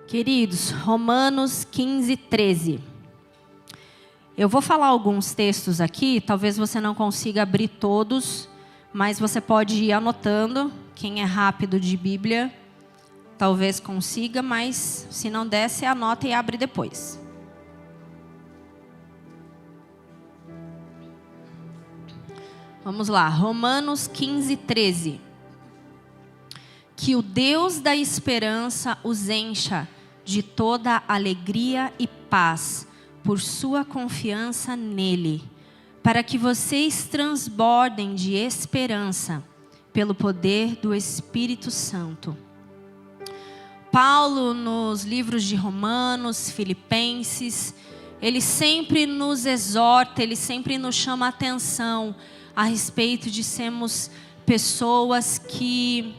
Queridos, Romanos 15, 13. Eu vou falar alguns textos aqui, talvez você não consiga abrir todos, mas você pode ir anotando. Quem é rápido de Bíblia, talvez consiga, mas se não der, você anota e abre depois. Vamos lá, Romanos 15, 13. Que o Deus da esperança os encha de toda alegria e paz por sua confiança nele, para que vocês transbordem de esperança pelo poder do Espírito Santo. Paulo, nos livros de Romanos, Filipenses, ele sempre nos exorta, ele sempre nos chama a atenção a respeito de sermos pessoas que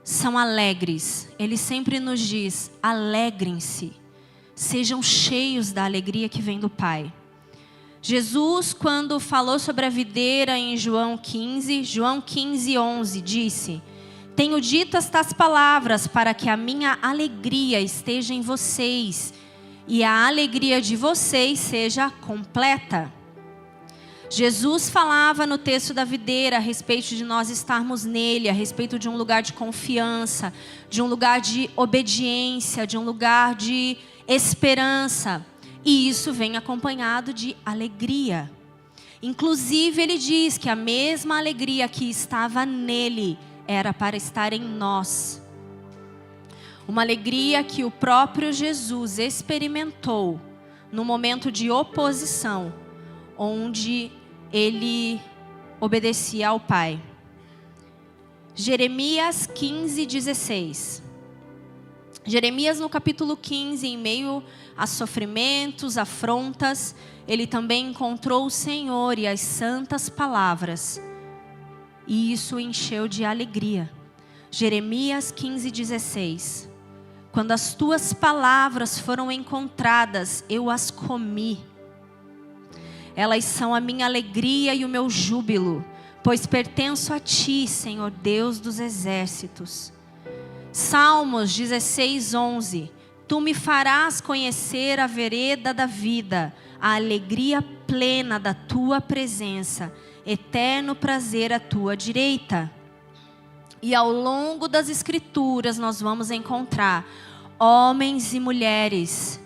são alegres. Ele sempre nos diz: alegrem-se, sejam cheios da alegria que vem do Pai. Jesus, quando falou sobre a videira em João 15, 11, disse: tenho dito estas palavras para que a minha alegria esteja em vocês e a alegria de vocês seja completa. Jesus falava no texto da videira a respeito de nós estarmos nele, a respeito de um lugar de confiança, de um lugar de obediência, de um lugar de esperança. E isso vem acompanhado de alegria. Inclusive ele diz que a mesma alegria que estava nele era para estar em nós. Uma alegria que o próprio Jesus experimentou no momento de oposição, onde ele obedecia ao Pai. Jeremias 15, 16. Jeremias no capítulo 15, em meio a sofrimentos, afrontas, ele também encontrou o Senhor e as santas palavras. E isso o encheu de alegria. Jeremias 15, 16. Quando as tuas palavras foram encontradas, eu as comi. Elas são a minha alegria e o meu júbilo, pois pertenço a ti, Senhor Deus dos exércitos. Salmos 16, 11. Tu me farás conhecer a vereda da vida, a alegria plena da tua presença, eterno prazer à tua direita. E ao longo das Escrituras nós vamos encontrar homens e mulheres.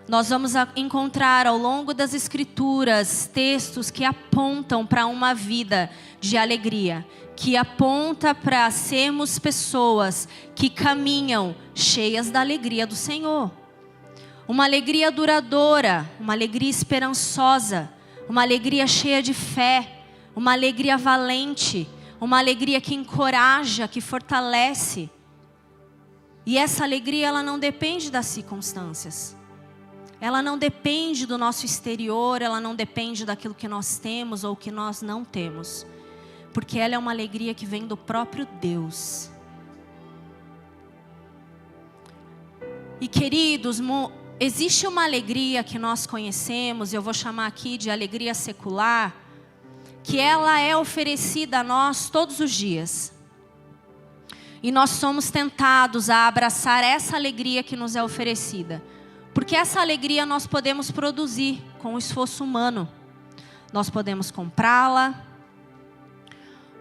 Nós vamos encontrar ao longo das Escrituras textos que apontam para uma vida de alegria, que aponta para sermos pessoas que caminham cheias da alegria do Senhor. Uma alegria duradoura, uma alegria esperançosa, uma alegria cheia de fé, uma alegria valente, uma alegria que encoraja, que fortalece. E essa alegria, ela não depende das circunstâncias. Ela não depende do nosso exterior, ela não depende daquilo que nós temos ou que nós não temos. Porque ela é uma alegria que vem do próprio Deus. E queridos, existe uma alegria que nós conhecemos, eu vou chamar aqui de alegria secular, que ela é oferecida a nós todos os dias. E nós somos tentados a abraçar essa alegria que nos é oferecida. Porque essa alegria nós podemos produzir com o esforço humano. Nós podemos comprá-la,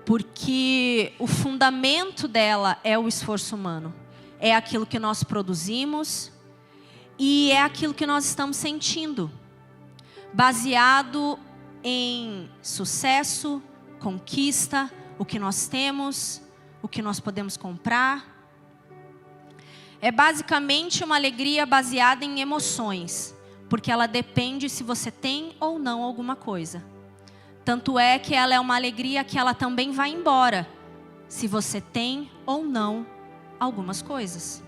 porque o fundamento dela é o esforço humano. É aquilo que nós produzimos e é aquilo que nós estamos sentindo. Baseado em sucesso, conquista, o que nós temos, o que nós podemos comprar. É basicamente uma alegria baseada em emoções, porque ela depende se você tem ou não alguma coisa. Tanto é que ela é uma alegria que ela também vai embora, se você tem ou não algumas coisas.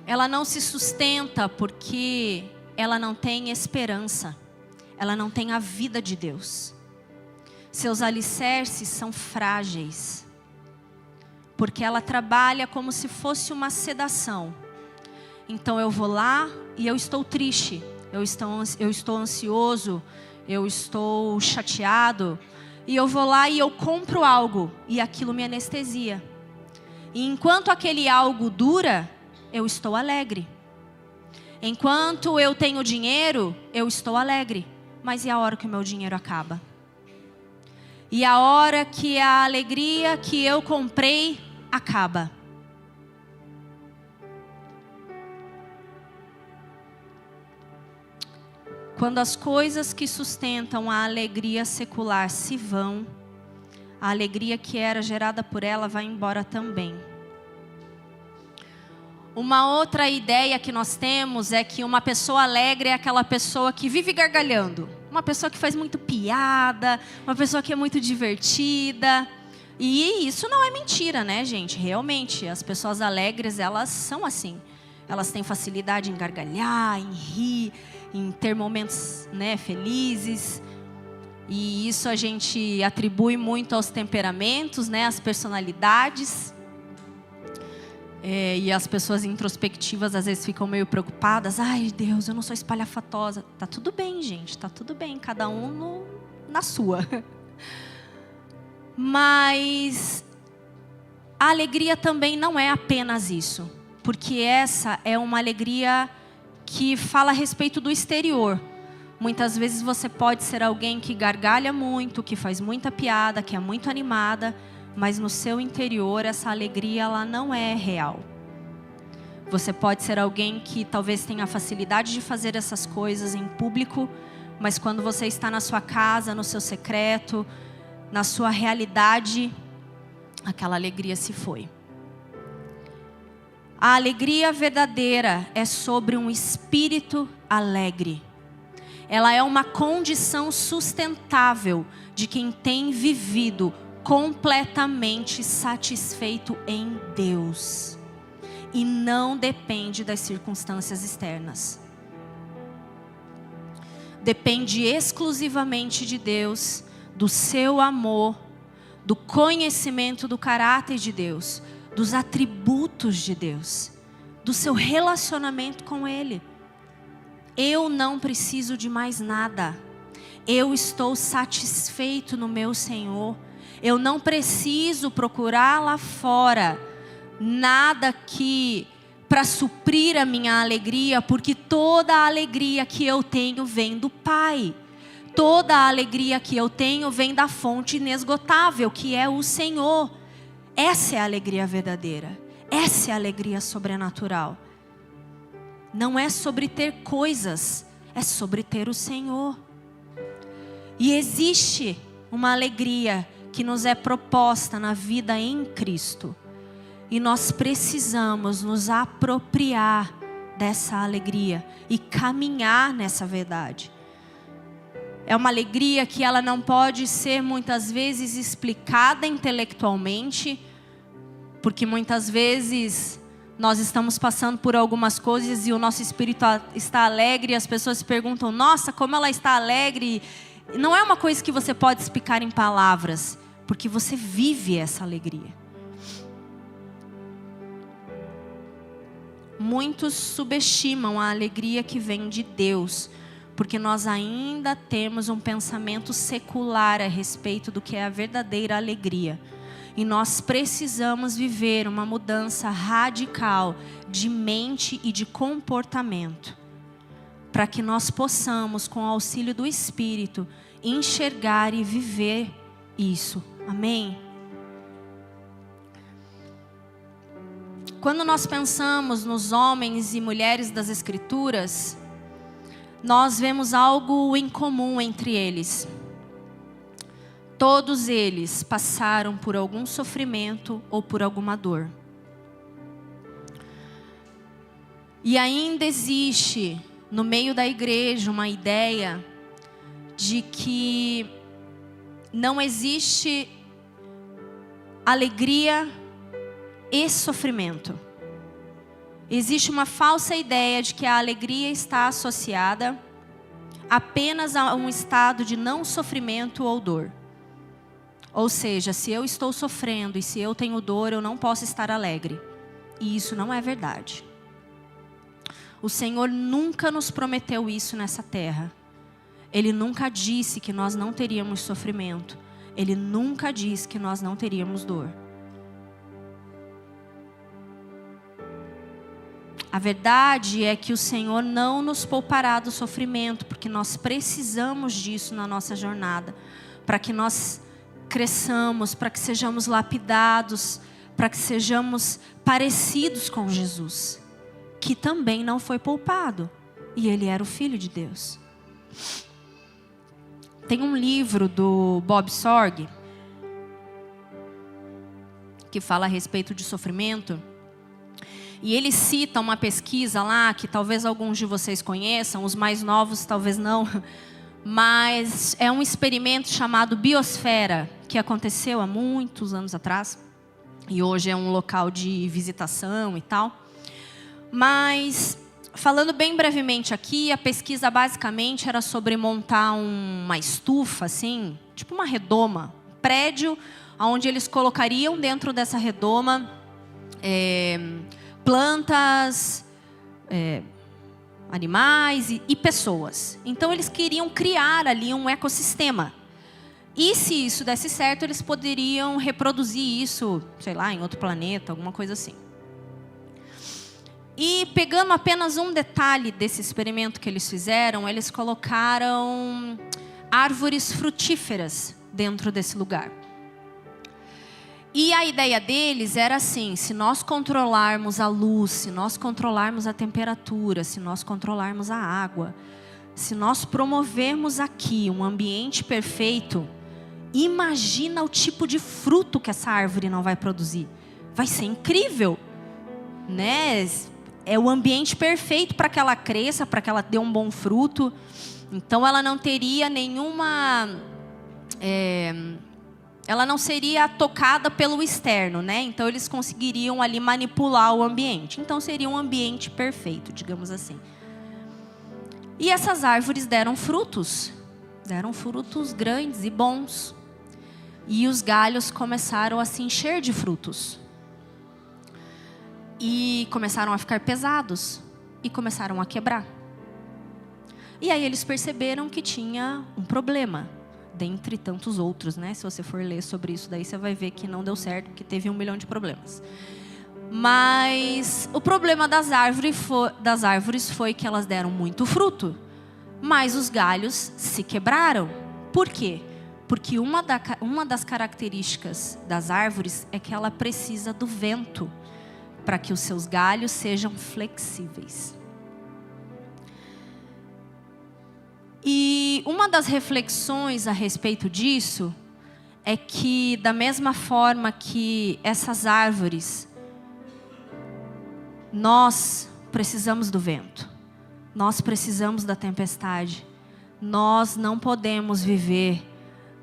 Ela não se sustenta porque ela não tem esperança, ela não tem a vida de Deus. Seus alicerces são frágeis. Porque ela trabalha como se fosse uma sedação. Então eu vou lá e eu estou triste, eu estou ansioso, eu estou chateado. E eu vou lá e eu compro algo e aquilo me anestesia. E enquanto aquele algo dura, eu estou alegre. Enquanto eu tenho dinheiro, eu estou alegre. Mas e a hora que o meu dinheiro acaba? E a hora que a alegria que eu comprei acaba? Quando as coisas que sustentam a alegria secular se vão, a alegria que era gerada por ela vai embora também. Uma outra ideia que nós temos é que uma pessoa alegre é aquela pessoa que vive gargalhando. Uma pessoa que faz muito piada, uma pessoa que é muito divertida. E isso não é mentira, né, gente? Realmente, as pessoas alegres, elas são assim. Elas têm facilidade em gargalhar, em rir, em ter momentos, né, felizes. E isso a gente atribui muito aos temperamentos, né, às personalidades. E as pessoas introspectivas às vezes ficam meio preocupadas. Ai, Deus, eu não sou espalhafatosa. Tá tudo bem, gente, tá tudo bem. Cada um na sua. Mas a alegria também não é apenas isso. Porque essa é uma alegria que fala a respeito do exterior. Muitas vezes você pode ser alguém que gargalha muito, que faz muita piada, que é muito animada, mas no seu interior essa alegria ela não é real. Você pode ser alguém que talvez tenha facilidade de fazer essas coisas em público, mas quando você está na sua casa, no seu secreto, na sua realidade, aquela alegria se foi. A alegria verdadeira é sobre um espírito alegre. Ela é uma condição sustentável de quem tem vivido completamente satisfeito em Deus. E não depende das circunstâncias externas. Depende exclusivamente de Deus, do seu amor, do conhecimento do caráter de Deus, dos atributos de Deus, do seu relacionamento com Ele. Eu não preciso de mais nada. Eu estou satisfeito no meu Senhor. Eu não preciso procurar lá fora nada que para suprir a minha alegria, porque toda a alegria que eu tenho vem do Pai. Toda a alegria que eu tenho vem da fonte inesgotável, que é o Senhor. Essa é a alegria verdadeira. Essa é a alegria sobrenatural. Não é sobre ter coisas, é sobre ter o Senhor. E existe uma alegria que nos é proposta na vida em Cristo. E nós precisamos nos apropriar dessa alegria e caminhar nessa verdade. É uma alegria que ela não pode ser muitas vezes explicada intelectualmente, porque muitas vezes nós estamos passando por algumas coisas e o nosso espírito está alegre e as pessoas se perguntam, nossa, como ela está alegre. Não é uma coisa que você pode explicar em palavras, porque você vive essa alegria. Muitos subestimam a alegria que vem de Deus, porque nós ainda temos um pensamento secular a respeito do que é a verdadeira alegria. E nós precisamos viver uma mudança radical de mente e de comportamento, para que nós possamos, com o auxílio do Espírito, enxergar e viver isso. Amém? Quando nós pensamos nos homens e mulheres das Escrituras, nós vemos algo em comum entre eles. Todos eles passaram por algum sofrimento ou por alguma dor. E ainda existe no meio da igreja uma ideia de que não existe alegria e sofrimento. Existe uma falsa ideia de que a alegria está associada apenas a um estado de não sofrimento ou dor. Ou seja, se eu estou sofrendo e se eu tenho dor, eu não posso estar alegre. E isso não é verdade. O Senhor nunca nos prometeu isso nessa terra. Ele nunca disse que nós não teríamos sofrimento. Ele nunca disse que nós não teríamos dor. A verdade é que o Senhor não nos poupará do sofrimento, porque nós precisamos disso na nossa jornada, para que nós cresçamos, para que sejamos lapidados, para que sejamos parecidos com Jesus, que também não foi poupado, e ele era o Filho de Deus. Tem um livro do Bob Sorg, que fala a respeito de sofrimento, e ele cita uma pesquisa lá, que talvez alguns de vocês conheçam, os mais novos talvez não, mas é um experimento chamado Biosfera, que aconteceu há muitos anos atrás, e hoje é um local de visitação e tal. Mas, falando bem brevemente aqui, a pesquisa basicamente era sobre montar uma estufa, assim, tipo uma redoma, um prédio, onde eles colocariam dentro dessa redoma plantas, animais e pessoas. Então eles queriam criar ali um ecossistema. E se isso desse certo, eles poderiam reproduzir isso, sei lá, em outro planeta, alguma coisa assim. E pegando apenas um detalhe desse experimento que eles fizeram, eles colocaram árvores frutíferas dentro desse lugar. E a ideia deles era assim: se nós controlarmos a luz, se nós controlarmos a temperatura, se nós controlarmos a água, se nós promovermos aqui um ambiente perfeito, imagina o tipo de fruto que essa árvore não vai produzir. Vai ser incrível, né? É o ambiente perfeito para que ela cresça, para que ela dê um bom fruto. Então ela não teria nenhuma... ela não seria tocada pelo externo, né? Então eles conseguiriam ali manipular o ambiente. Então seria um ambiente perfeito, digamos assim. E essas árvores deram frutos grandes e bons. E os galhos começaram a se encher de frutos. E começaram a ficar pesados e começaram a quebrar. E aí eles perceberam que tinha um problema, dentre tantos outros, né? Se você for ler sobre isso daí, você vai ver que não deu certo, que teve 1 milhão de problemas. Mas o problema das árvores foi que elas deram muito fruto, mas os galhos se quebraram. Por quê? Porque uma das características das árvores é que ela precisa do vento para que os seus galhos sejam flexíveis. E uma das reflexões a respeito disso é que, da mesma forma que essas árvores, nós precisamos do vento, nós precisamos da tempestade, nós não podemos viver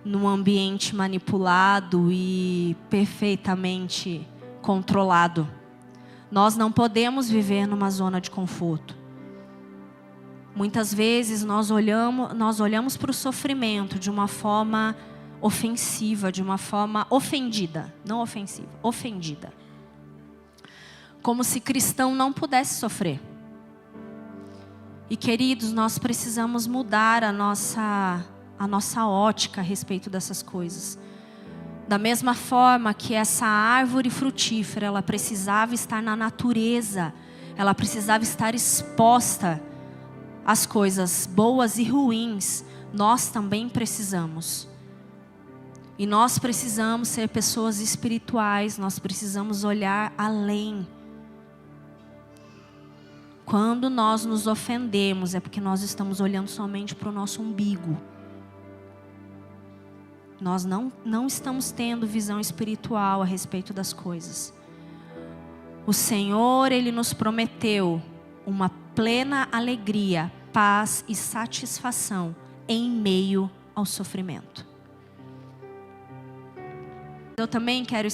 num ambiente manipulado e perfeitamente controlado. Nós não podemos viver numa zona de conforto. Muitas vezes nós olhamos para o sofrimento de uma forma ofensiva, de uma forma ofendida, não ofensiva, ofendida. Como se cristão não pudesse sofrer. E queridos, nós precisamos mudar a nossa ótica a respeito dessas coisas. Da mesma forma que essa árvore frutífera, ela precisava estar na natureza, ela precisava estar exposta às coisas boas e ruins, nós também precisamos. E nós precisamos ser pessoas espirituais, nós precisamos olhar além. Quando nós nos ofendemos, é porque nós estamos olhando somente para o nosso umbigo. Nós não estamos tendo visão espiritual a respeito das coisas. O Senhor, Ele nos prometeu uma plena alegria, paz e satisfação em meio ao sofrimento. Eu também quero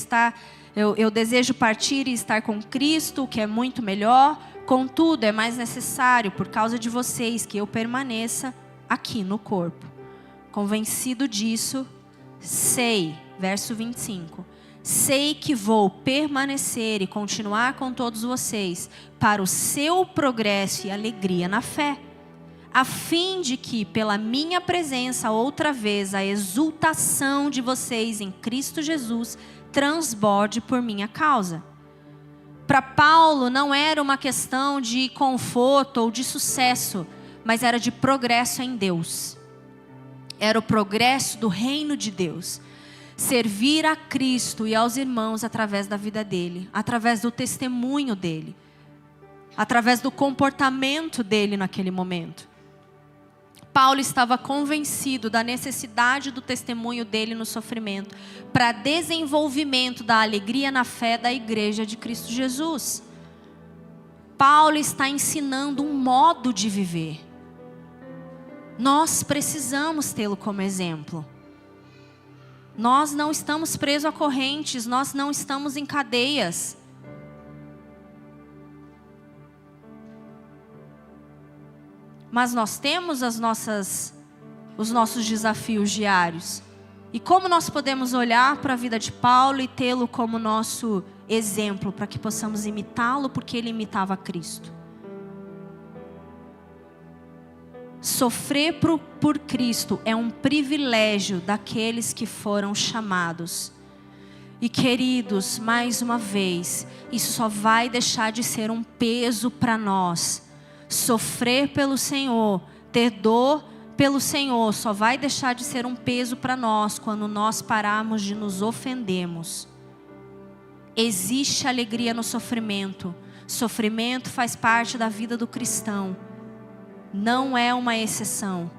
eu desejo partir e estar com Cristo, o que é muito melhor. Contudo, é mais necessário, por causa de vocês, que eu permaneça aqui no corpo. Convencido disso, sei, verso 25, sei que vou permanecer e continuar com todos vocês para o seu progresso e alegria na fé, a fim de que, pela minha presença outra vez, a exultação de vocês em Cristo Jesus transborde por minha causa. Para Paulo não era uma questão de conforto ou de sucesso, mas era de progresso em Deus. Era o progresso do reino de Deus. Servir a Cristo e aos irmãos através da vida dele, através do testemunho dele, através do comportamento dele naquele momento. Paulo estava convencido da necessidade do testemunho dele no sofrimento para desenvolvimento da alegria na fé da igreja de Cristo Jesus. Paulo está ensinando um modo de viver. Nós precisamos tê-lo como exemplo. Nós não estamos presos a correntes, nós não estamos em cadeias. Mas nós temos os nossos desafios diários. E como nós podemos olhar para a vida de Paulo e tê-lo como nosso exemplo, para que possamos imitá-lo, porque ele imitava Cristo. Sofrer por Cristo é um privilégio daqueles que foram chamados. E queridos, mais uma vez, isso só vai deixar de ser um peso para nós. Sofrer pelo Senhor, ter dor pelo Senhor, só vai deixar de ser um peso para nós quando nós pararmos de nos ofendermos. Existe alegria no sofrimento. Sofrimento faz parte da vida do cristão. Não é uma exceção.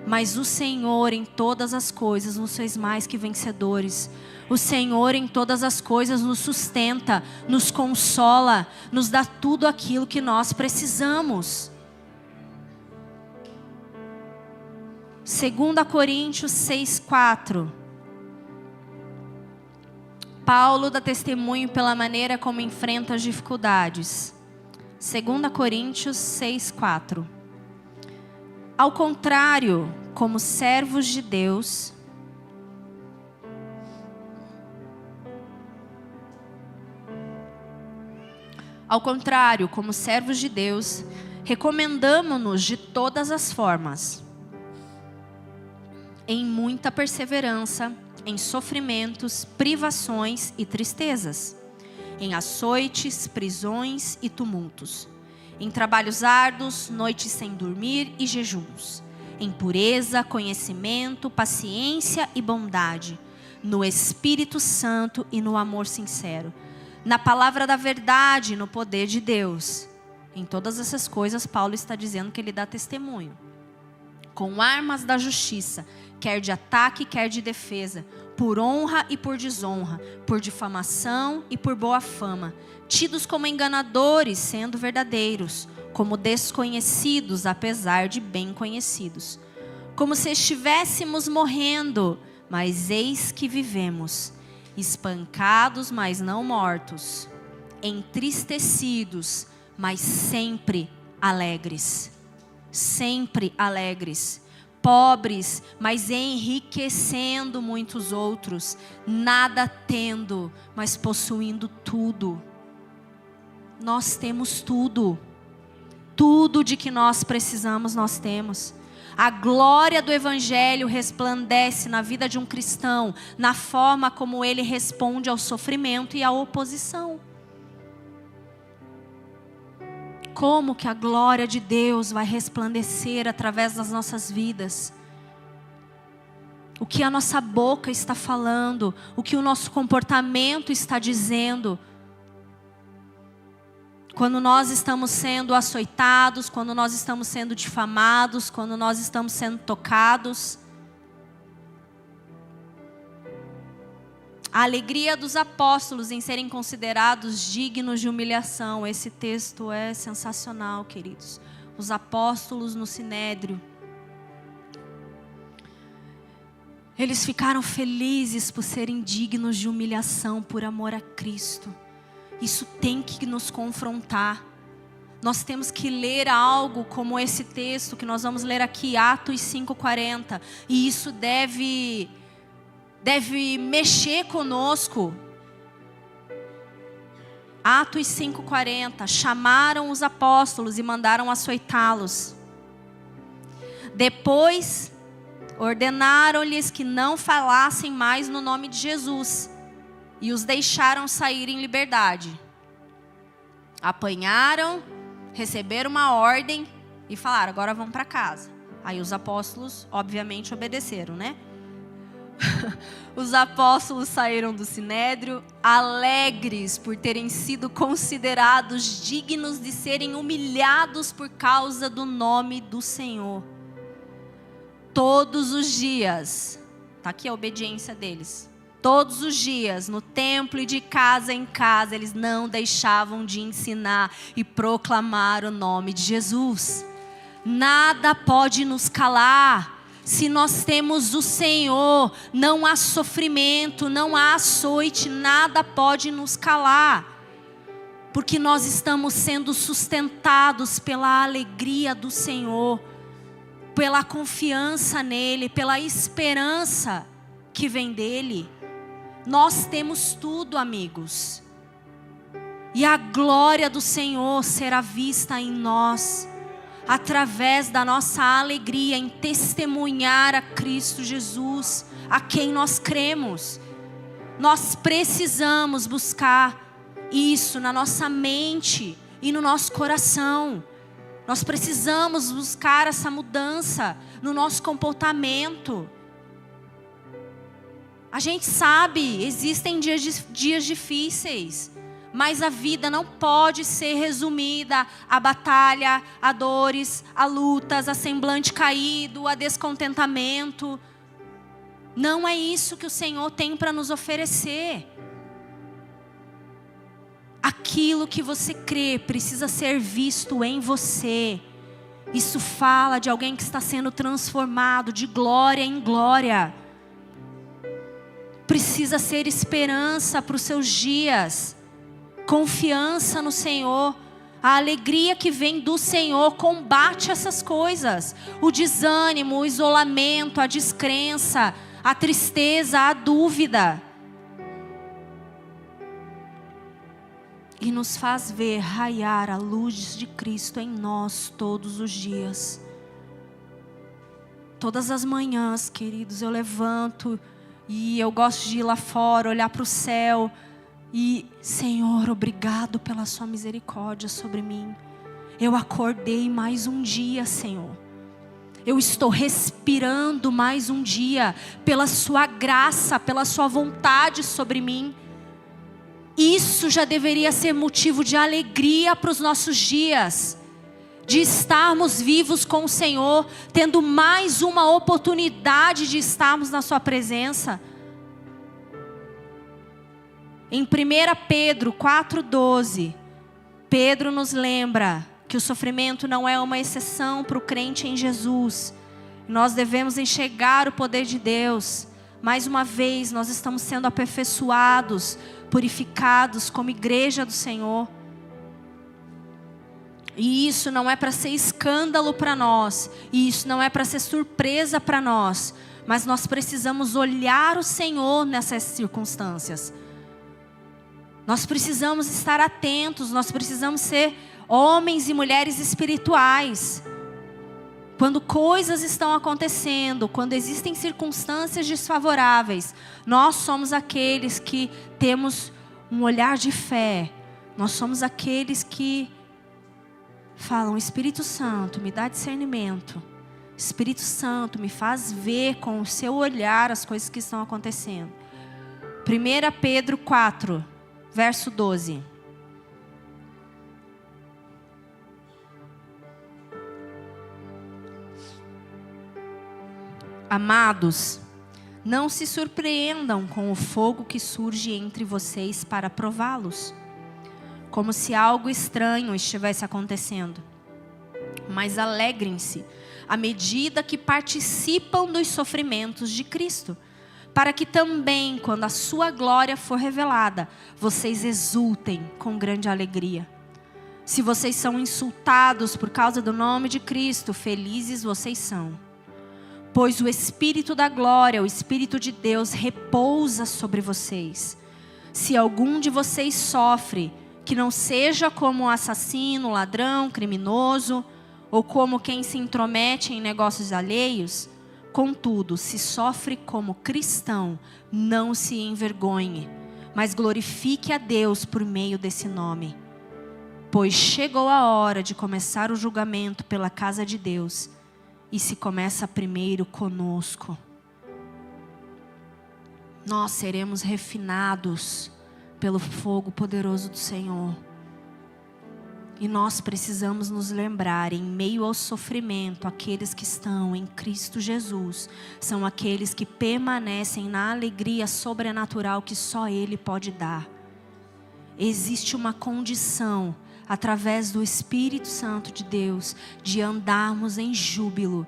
Mas o Senhor em todas as coisas nos fez mais que vencedores. O Senhor em todas as coisas nos sustenta, nos consola, nos dá tudo aquilo que nós precisamos. 2 Coríntios 6:4. Paulo dá testemunho pela maneira como enfrenta as dificuldades. 2 Coríntios 6:4. Ao contrário, como servos de Deus, recomendamo-nos de todas as formas, em muita perseverança, em sofrimentos, privações e tristezas, em açoites, prisões e tumultos, em trabalhos árduos, noites sem dormir e jejuns, em pureza, conhecimento, paciência e bondade, no Espírito Santo e no amor sincero, na palavra da verdade, no poder de Deus. Em todas essas coisas, Paulo está dizendo que ele dá testemunho. Com armas da justiça, quer de ataque, quer de defesa, por honra e por desonra, por difamação e por boa fama, tidos como enganadores, sendo verdadeiros, como desconhecidos, apesar de bem conhecidos, como se estivéssemos morrendo, mas eis que vivemos, espancados, mas não mortos, entristecidos, mas sempre alegres, pobres, mas enriquecendo muitos outros, nada tendo, mas possuindo tudo. Nós temos tudo de que nós precisamos, nós temos. A glória do Evangelho resplandece na vida de um cristão, na forma como ele responde ao sofrimento e à oposição. Como que a glória de Deus vai resplandecer através das nossas vidas? O que a nossa boca está falando, o que o nosso comportamento está dizendo. Quando nós estamos sendo açoitados, quando nós estamos sendo difamados, quando nós estamos sendo tocados. A alegria dos apóstolos em serem considerados dignos de humilhação. Esse texto é sensacional, queridos. Os apóstolos no Sinédrio. Eles ficaram felizes por serem dignos de humilhação por amor a Cristo. Isso tem que nos confrontar. Nós temos que ler algo como esse texto que nós vamos ler aqui, Atos 5:40. E isso deve mexer conosco. Atos 5:40. Chamaram os apóstolos e mandaram açoitá-los. Depois ordenaram-lhes que não falassem mais no nome de Jesus e os deixaram sair em liberdade. Apanharam, receberam uma ordem e falaram: agora vamos para casa. Aí os apóstolos, obviamente, obedeceram, né? Os apóstolos saíram do sinédrio alegres por terem sido considerados dignos de serem humilhados por causa do nome do Senhor. Todos os dias, está aqui a obediência deles. Todos os dias, no templo e de casa em casa, eles não deixavam de ensinar e proclamar o nome de Jesus. Nada pode nos calar. Se nós temos o Senhor, não há sofrimento, não há açoite, nada pode nos calar. Porque nós estamos sendo sustentados pela alegria do Senhor, pela confiança nele, pela esperança que vem dele. Nós temos tudo, amigos. E a glória do Senhor será vista em nós, através da nossa alegria em testemunhar a Cristo Jesus, a quem nós cremos. Nós precisamos buscar isso na nossa mente e no nosso coração. Nós precisamos buscar essa mudança no nosso comportamento. A gente sabe, existem dias difíceis, mas a vida não pode ser resumida a batalha, a dores, a lutas, a semblante caído, a descontentamento. Não é isso que o Senhor tem para nos oferecer. Aquilo que você crê precisa ser visto em você. Isso fala de alguém que está sendo transformado de glória em glória. Precisa ser esperança para os seus dias. Confiança no Senhor. A alegria que vem do Senhor combate essas coisas. O desânimo, o isolamento, a descrença, a tristeza, a dúvida. E nos faz ver raiar a luz de Cristo em nós todos os dias. Todas as manhãs, queridos, eu levanto e eu gosto de ir lá fora, olhar para o céu. E, Senhor, obrigado pela sua misericórdia sobre mim. Eu acordei mais um dia, Senhor. Eu estou respirando mais um dia pela sua graça, pela sua vontade sobre mim. Isso já deveria ser motivo de alegria para os nossos dias. De estarmos vivos com o Senhor, tendo mais uma oportunidade de estarmos na sua presença. Em 1 Pedro 4,12, Pedro nos lembra que o sofrimento não é uma exceção para o crente em Jesus. Nós devemos enxergar o poder de Deus. Mais uma vez, nós estamos sendo aperfeiçoados, purificados como igreja do Senhor. E isso não é para ser escândalo para nós. E isso não é para ser surpresa para nós. Mas nós precisamos olhar o Senhor nessas circunstâncias. Nós precisamos estar atentos, nós precisamos ser homens e mulheres espirituais. Quando coisas estão acontecendo, quando existem circunstâncias desfavoráveis, nós somos aqueles que temos um olhar de fé. Nós somos aqueles que falam: Espírito Santo, me dá discernimento. Espírito Santo, me faz ver com o seu olhar as coisas que estão acontecendo. 1 Pedro 4. Verso 12. Amados, não se surpreendam com o fogo que surge entre vocês para prová-los, como se algo estranho estivesse acontecendo. Mas alegrem-se à medida que participam dos sofrimentos de Cristo, para que também, quando a sua glória for revelada, vocês exultem com grande alegria. Se vocês são insultados por causa do nome de Cristo, felizes vocês são. Pois o Espírito da glória, o Espírito de Deus, repousa sobre vocês. Se algum de vocês sofre, que não seja como um assassino, ladrão, criminoso, ou como quem se intromete em negócios alheios. Contudo, se sofre como cristão, não se envergonhe, mas glorifique a Deus por meio desse nome. pois chegou a hora de começar o julgamento pela casa de Deus, e se começa primeiro conosco. Nós seremos refinados pelo fogo poderoso do Senhor. E nós precisamos nos lembrar, em meio ao sofrimento, aqueles que estão em Cristo Jesus são aqueles que permanecem na alegria sobrenatural que só Ele pode dar. Existe uma condição, através do Espírito Santo de Deus, de andarmos em júbilo,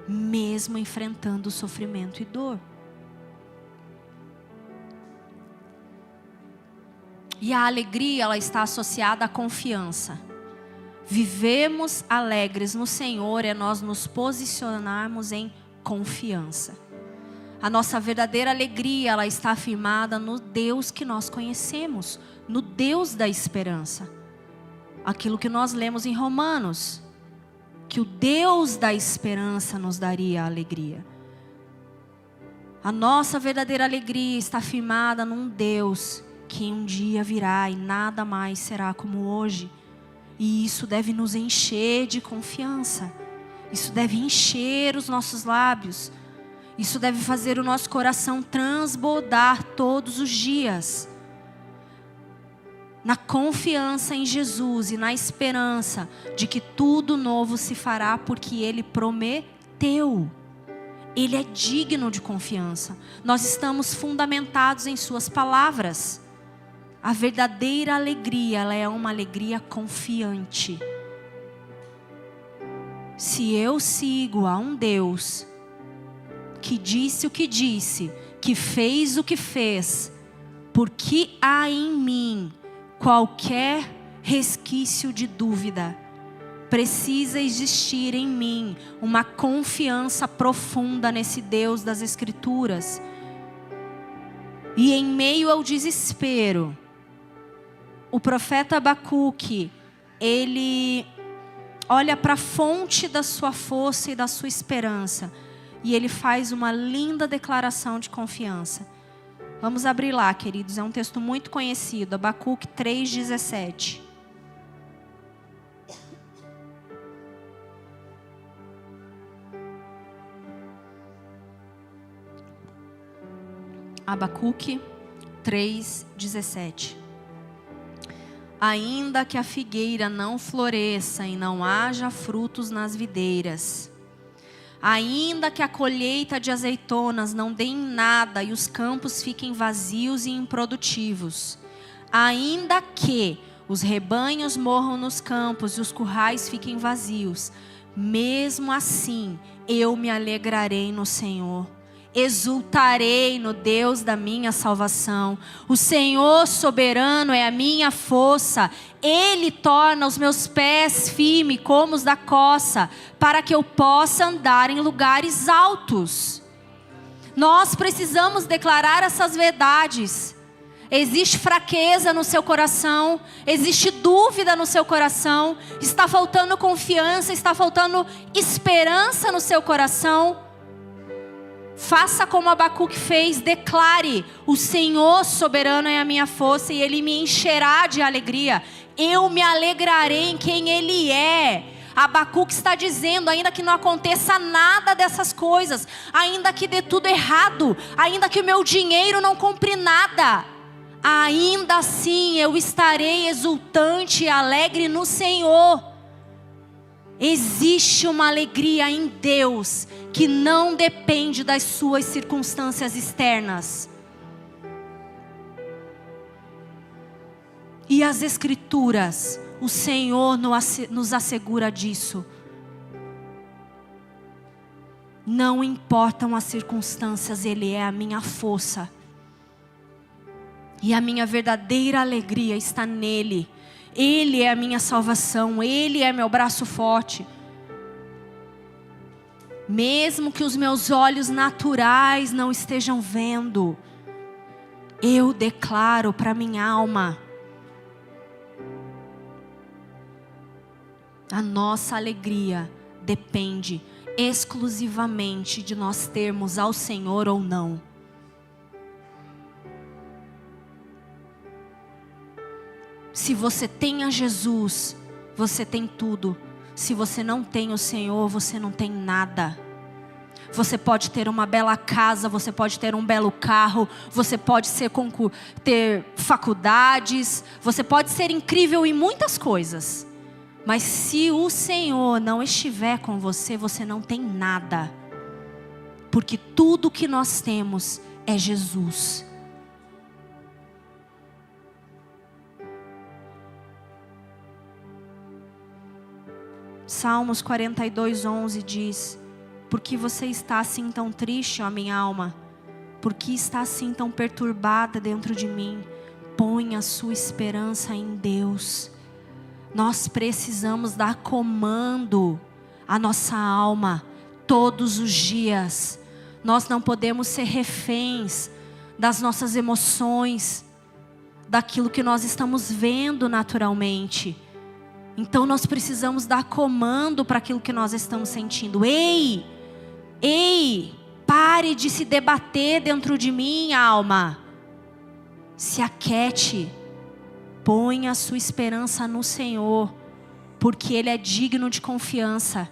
mesmo enfrentando sofrimento e dor. E a alegria, ela está associada à confiança. Vivemos alegres no Senhor é nós nos posicionarmos em confiança. A nossa verdadeira alegria, ela está afirmada no Deus que nós conhecemos, no Deus da esperança. Aquilo que nós lemos em Romanos, que o Deus da esperança nos daria a alegria. A nossa verdadeira alegria está firmada num Deus que um dia virá e nada mais será como hoje. E isso deve nos encher de confiança. Isso deve encher os nossos lábios. Isso deve fazer o nosso coração transbordar todos os dias. Na confiança em Jesus e na esperança de que tudo novo se fará porque Ele prometeu. Ele é digno de confiança. Nós estamos fundamentados em Suas palavras. A verdadeira alegria, ela é uma alegria confiante. Se eu sigo a um Deus que disse o que disse, que fez o que fez, porque há em mim qualquer resquício de dúvida, precisa existir em mim uma confiança profunda nesse Deus das Escrituras. E em meio ao desespero, o profeta Abacuque, ele olha para a fonte da sua força e da sua esperança. E ele faz uma linda declaração de confiança. Vamos abrir lá, queridos. É um texto muito conhecido. Abacuque 3,17. Abacuque 3,17. Ainda que a figueira não floresça e não haja frutos nas videiras, ainda que a colheita de azeitonas não dê em nada e os campos fiquem vazios e improdutivos, ainda que os rebanhos morram nos campos e os currais fiquem vazios, mesmo assim eu me alegrarei no Senhor. Exultarei no Deus da minha salvação. O Senhor soberano é a minha força. Ele torna os meus pés firmes como os da coça, para que eu possa andar em lugares altos. Nós precisamos declarar essas verdades. Existe fraqueza no seu coração, existe dúvida no seu coração, está faltando confiança, está faltando esperança no seu coração. Faça como Abacuque fez, declare: o Senhor soberano é a minha força e Ele me encherá de alegria. Eu me alegrarei em quem Ele é. Abacuque está dizendo, ainda que não aconteça nada dessas coisas, ainda que dê tudo errado, ainda que o meu dinheiro não compre nada, ainda assim eu estarei exultante e alegre no Senhor. Existe uma alegria em Deus que não depende das suas circunstâncias externas. E as Escrituras, o Senhor nos assegura disso. Não importam as circunstâncias, Ele é a minha força. E a minha verdadeira alegria está nele. Ele é a minha salvação, Ele é meu braço forte. Mesmo que os meus olhos naturais não estejam vendo, eu declaro para minha alma: a nossa alegria depende exclusivamente de nós termos ao Senhor ou não. Se você tem a Jesus, você tem tudo. Se você não tem o Senhor, você não tem nada. Você pode ter uma bela casa, você pode ter um belo carro, você pode ter faculdades, você pode ser incrível em muitas coisas. Mas se o Senhor não estiver com você, você não tem nada. Porque tudo que nós temos é Jesus. Salmos 42:11 diz: por que você está assim tão triste, ó minha alma? Por que está assim tão perturbada dentro de mim? Põe a sua esperança em Deus. Nós precisamos dar comando à nossa alma todos os dias. Nós não podemos ser reféns das nossas emoções, daquilo que nós estamos vendo naturalmente. Então nós precisamos dar comando para aquilo que nós estamos sentindo. Ei, pare de se debater dentro de mim, alma. Se aquiete. Põe a sua esperança no Senhor, porque Ele é digno de confiança.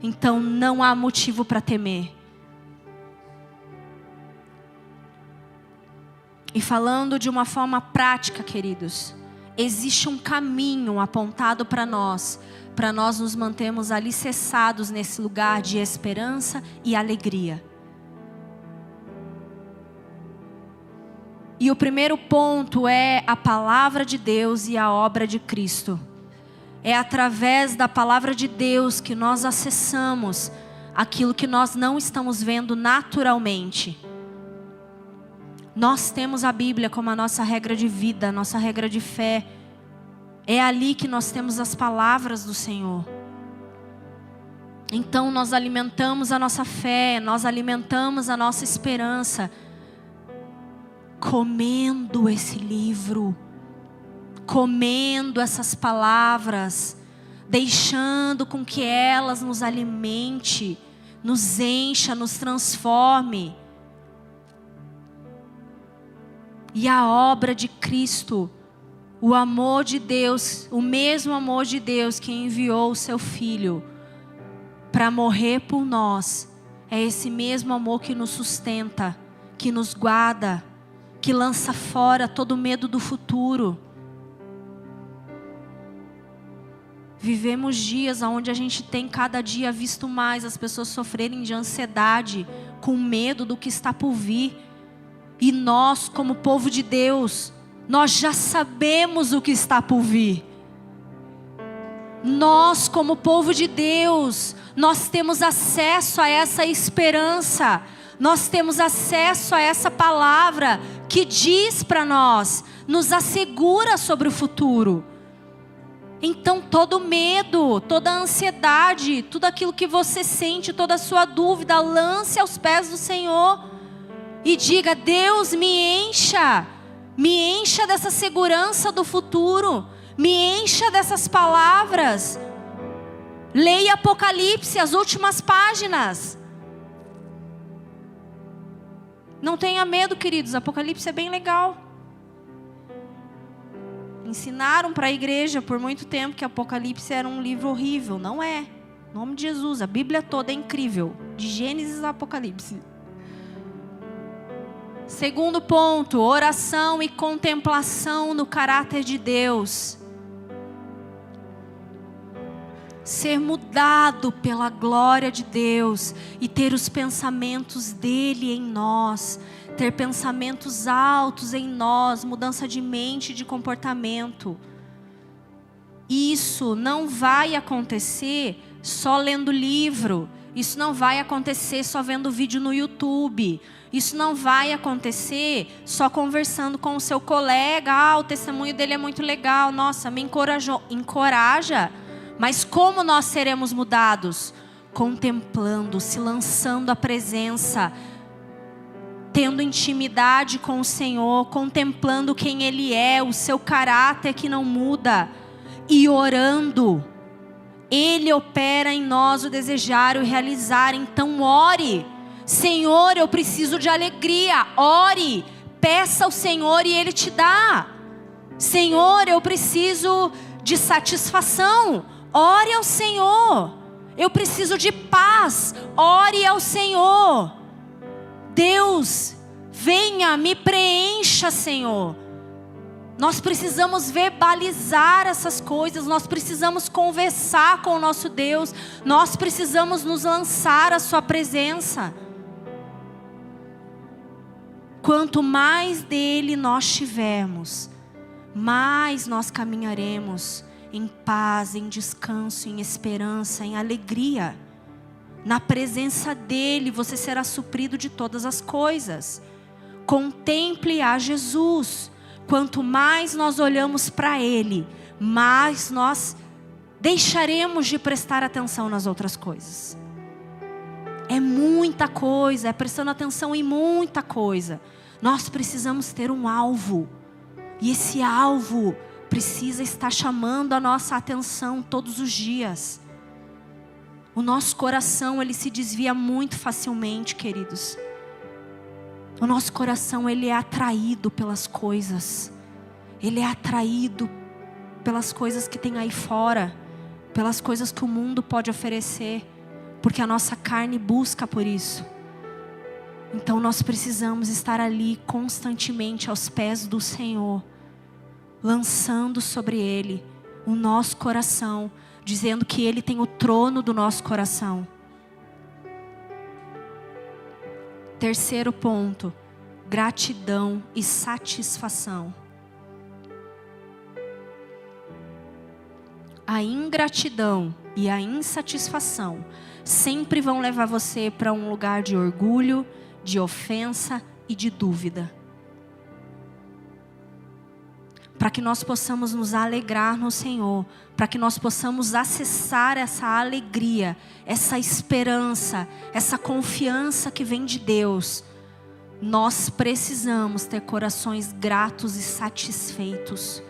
Então não há motivo para temer. E falando de uma forma prática, queridos, existe um caminho apontado para nós nos mantermos alicerçados nesse lugar de esperança e alegria. E o primeiro ponto é a palavra de Deus e a obra de Cristo. É através da palavra de Deus que nós acessamos aquilo que nós não estamos vendo naturalmente. Nós temos a Bíblia como a nossa regra de vida, a nossa regra de fé. É ali que nós temos as palavras do Senhor. Então nós alimentamos a nossa fé, nós alimentamos a nossa esperança, comendo esse livro, comendo essas palavras, deixando com que elas nos alimente, nos encha, nos transforme. E a obra de Cristo, o amor de Deus, o mesmo amor de Deus que enviou o seu Filho para morrer por nós, é esse mesmo amor que nos sustenta, que nos guarda, que lança fora todo o medo do futuro. Vivemos dias onde a gente tem cada dia visto mais as pessoas sofrerem de ansiedade, com medo do que está por vir. E nós, como povo de Deus, nós já sabemos o que está por vir. Nós, como povo de Deus, nós temos acesso a essa esperança. Nós temos acesso a essa palavra que diz para nós, nos assegura sobre o futuro. Então todo medo, toda ansiedade, tudo aquilo que você sente, toda a sua dúvida, lance aos pés do Senhor. E diga: Deus, me encha dessa segurança do futuro, me encha dessas palavras. Leia Apocalipse, as últimas páginas. Não tenha medo, queridos, Apocalipse é bem legal. Ensinaram para a igreja por muito tempo que Apocalipse era um livro horrível. Não é. Em nome de Jesus, a Bíblia toda é incrível, de Gênesis a Apocalipse. Segundo ponto, oração e contemplação no caráter de Deus. Ser mudado pela glória de Deus e ter os pensamentos dele em nós. Ter pensamentos altos em nós, mudança de mente e de comportamento. Isso não vai acontecer só lendo livro. Isso não vai acontecer só vendo vídeo no YouTube. Isso não vai acontecer só conversando com o seu colega. O testemunho dele é muito legal. Nossa, me encorajou. Encoraja. Mas como nós seremos mudados? Contemplando, se lançando à presença, tendo intimidade com o Senhor, contemplando quem Ele é, o seu caráter que não muda, e orando. Ele opera em nós o desejar e o realizar. Então ore. Senhor, eu preciso de alegria. Ore, peça ao Senhor e Ele te dá. Senhor, eu preciso de satisfação. Ore ao Senhor. Eu preciso de paz. Ore ao Senhor. Deus, venha, me preencha, Senhor. Nós precisamos verbalizar essas coisas, nós precisamos conversar com o nosso Deus, nós precisamos nos lançar à sua presença. Quanto mais dele nós tivermos, mais nós caminharemos em paz, em descanso, em esperança, em alegria. Na presença dele você será suprido de todas as coisas. Contemple a Jesus. Quanto mais nós olhamos para ele, mais nós deixaremos de prestar atenção nas outras coisas. É muita coisa, é prestando atenção em muita coisa. Nós precisamos ter um alvo. E esse alvo precisa estar chamando a nossa atenção todos os dias. O nosso coração, ele se desvia muito facilmente, queridos. O nosso coração, ele é atraído pelas coisas. Ele é atraído pelas coisas que tem aí fora. Pelas coisas que o mundo pode oferecer. Porque a nossa carne busca por isso. Então nós precisamos estar ali constantemente aos pés do Senhor. Lançando sobre Ele o nosso coração. Dizendo que Ele tem o trono do nosso coração. Terceiro ponto, gratidão e satisfação. A ingratidão e a insatisfação sempre vão levar você para um lugar de orgulho, de ofensa e de dúvida. Para que nós possamos nos alegrar no Senhor, para que nós possamos acessar essa alegria, essa esperança, essa confiança que vem de Deus, nós precisamos ter corações gratos e satisfeitos.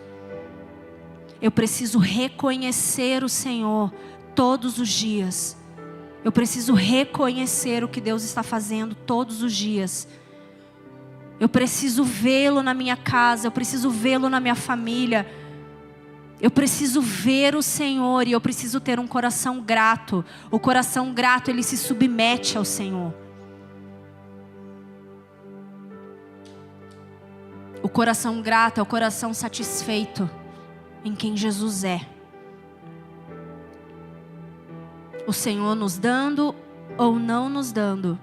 Eu preciso reconhecer o Senhor todos os dias. Eu preciso reconhecer o que Deus está fazendo todos os dias. Eu preciso vê-lo na minha casa, eu preciso vê-lo na minha família. Eu preciso ver o Senhor e eu preciso ter um coração grato. O coração grato, ele se submete ao Senhor. O coração grato é o coração satisfeito em quem Jesus é. O Senhor nos dando ou não nos dando,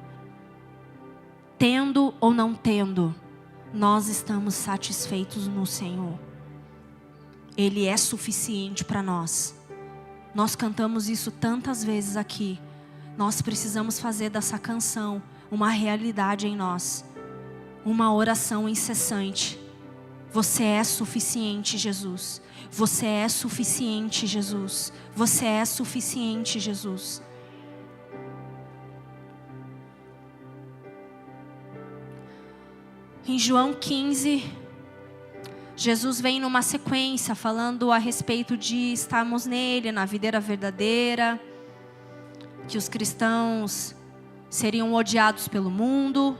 tendo ou não tendo, nós estamos satisfeitos no Senhor. Ele é suficiente para nós. Nós cantamos isso tantas vezes aqui. Nós precisamos fazer dessa canção uma realidade em nós. Uma oração incessante. Você é suficiente, Jesus. Você é suficiente, Jesus. Você é suficiente, Jesus. Em João 15, Jesus vem numa sequência falando a respeito de estarmos nele, na videira verdadeira, que os cristãos seriam odiados pelo mundo.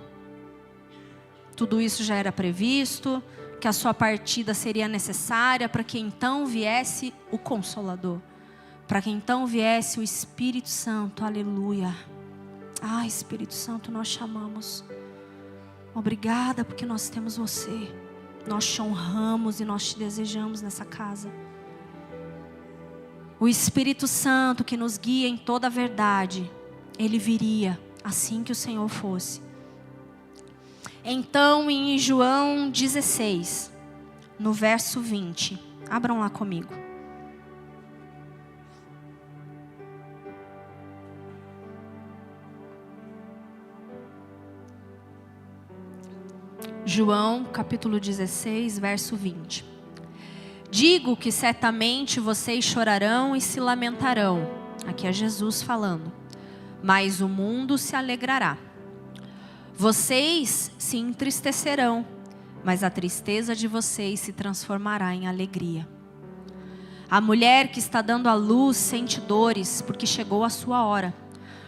Tudo isso já era previsto, que a sua partida seria necessária para que então viesse o Consolador, para que então viesse o Espírito Santo. Aleluia. Ah, Espírito Santo, nós chamamos. Obrigada porque nós temos você. Nós te honramos e nós te desejamos nessa casa. O Espírito Santo que nos guia em toda a verdade, ele viria assim que o Senhor fosse. Então em João 16, no verso 20, abram lá comigo. João capítulo 16, verso 20. Digo que certamente vocês chorarão e se lamentarão. Aqui é Jesus falando. Mas o mundo se alegrará. Vocês se entristecerão, mas a tristeza de vocês se transformará em alegria. A mulher que está dando à luz sente dores, porque chegou a sua hora.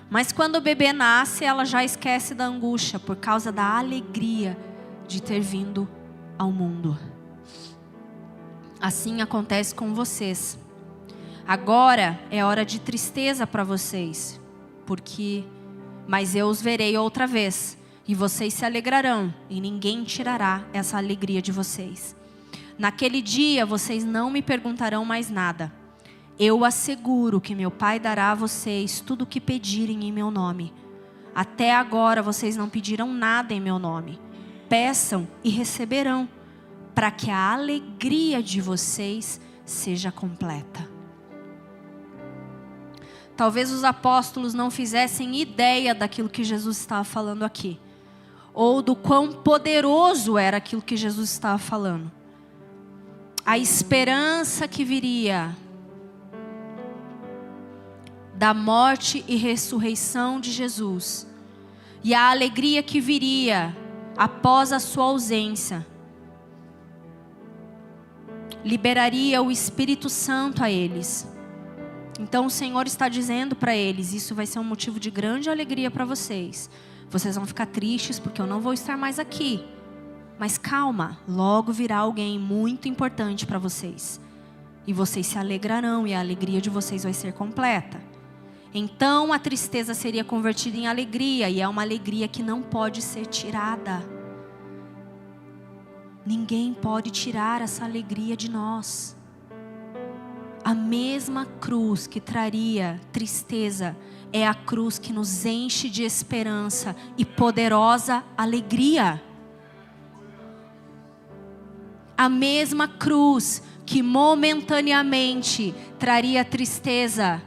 Mas quando o bebê nasce, ela já esquece da angústia, por causa da alegria de ter vindo ao mundo. Assim acontece com vocês. Agora é hora de tristeza para vocês, mas eu os verei outra vez, e vocês se alegrarão, e ninguém tirará essa alegria de vocês. Naquele dia vocês não me perguntarão mais nada. Eu asseguro que meu Pai dará a vocês tudo o que pedirem em meu nome. Até agora vocês não pediram nada em meu nome. Peçam e receberão, para que a alegria de vocês seja completa. Talvez os apóstolos não fizessem ideia daquilo que Jesus estava falando aqui, ou do quão poderoso era aquilo que Jesus estava falando. A esperança que viria da morte e ressurreição de Jesus, e a alegria que viria após a sua ausência, liberaria o Espírito Santo a eles. Então o Senhor está dizendo para eles: isso vai ser um motivo de grande alegria para vocês. Vocês vão ficar tristes porque eu não vou estar mais aqui. Mas calma, logo virá alguém muito importante para vocês. E vocês se alegrarão e a alegria de vocês vai ser completa. Então a tristeza seria convertida em alegria, e é uma alegria que não pode ser tirada. Ninguém pode tirar essa alegria de nós. A mesma cruz que traria tristeza é a cruz que nos enche de esperança e poderosa alegria. A mesma cruz que momentaneamente traria tristeza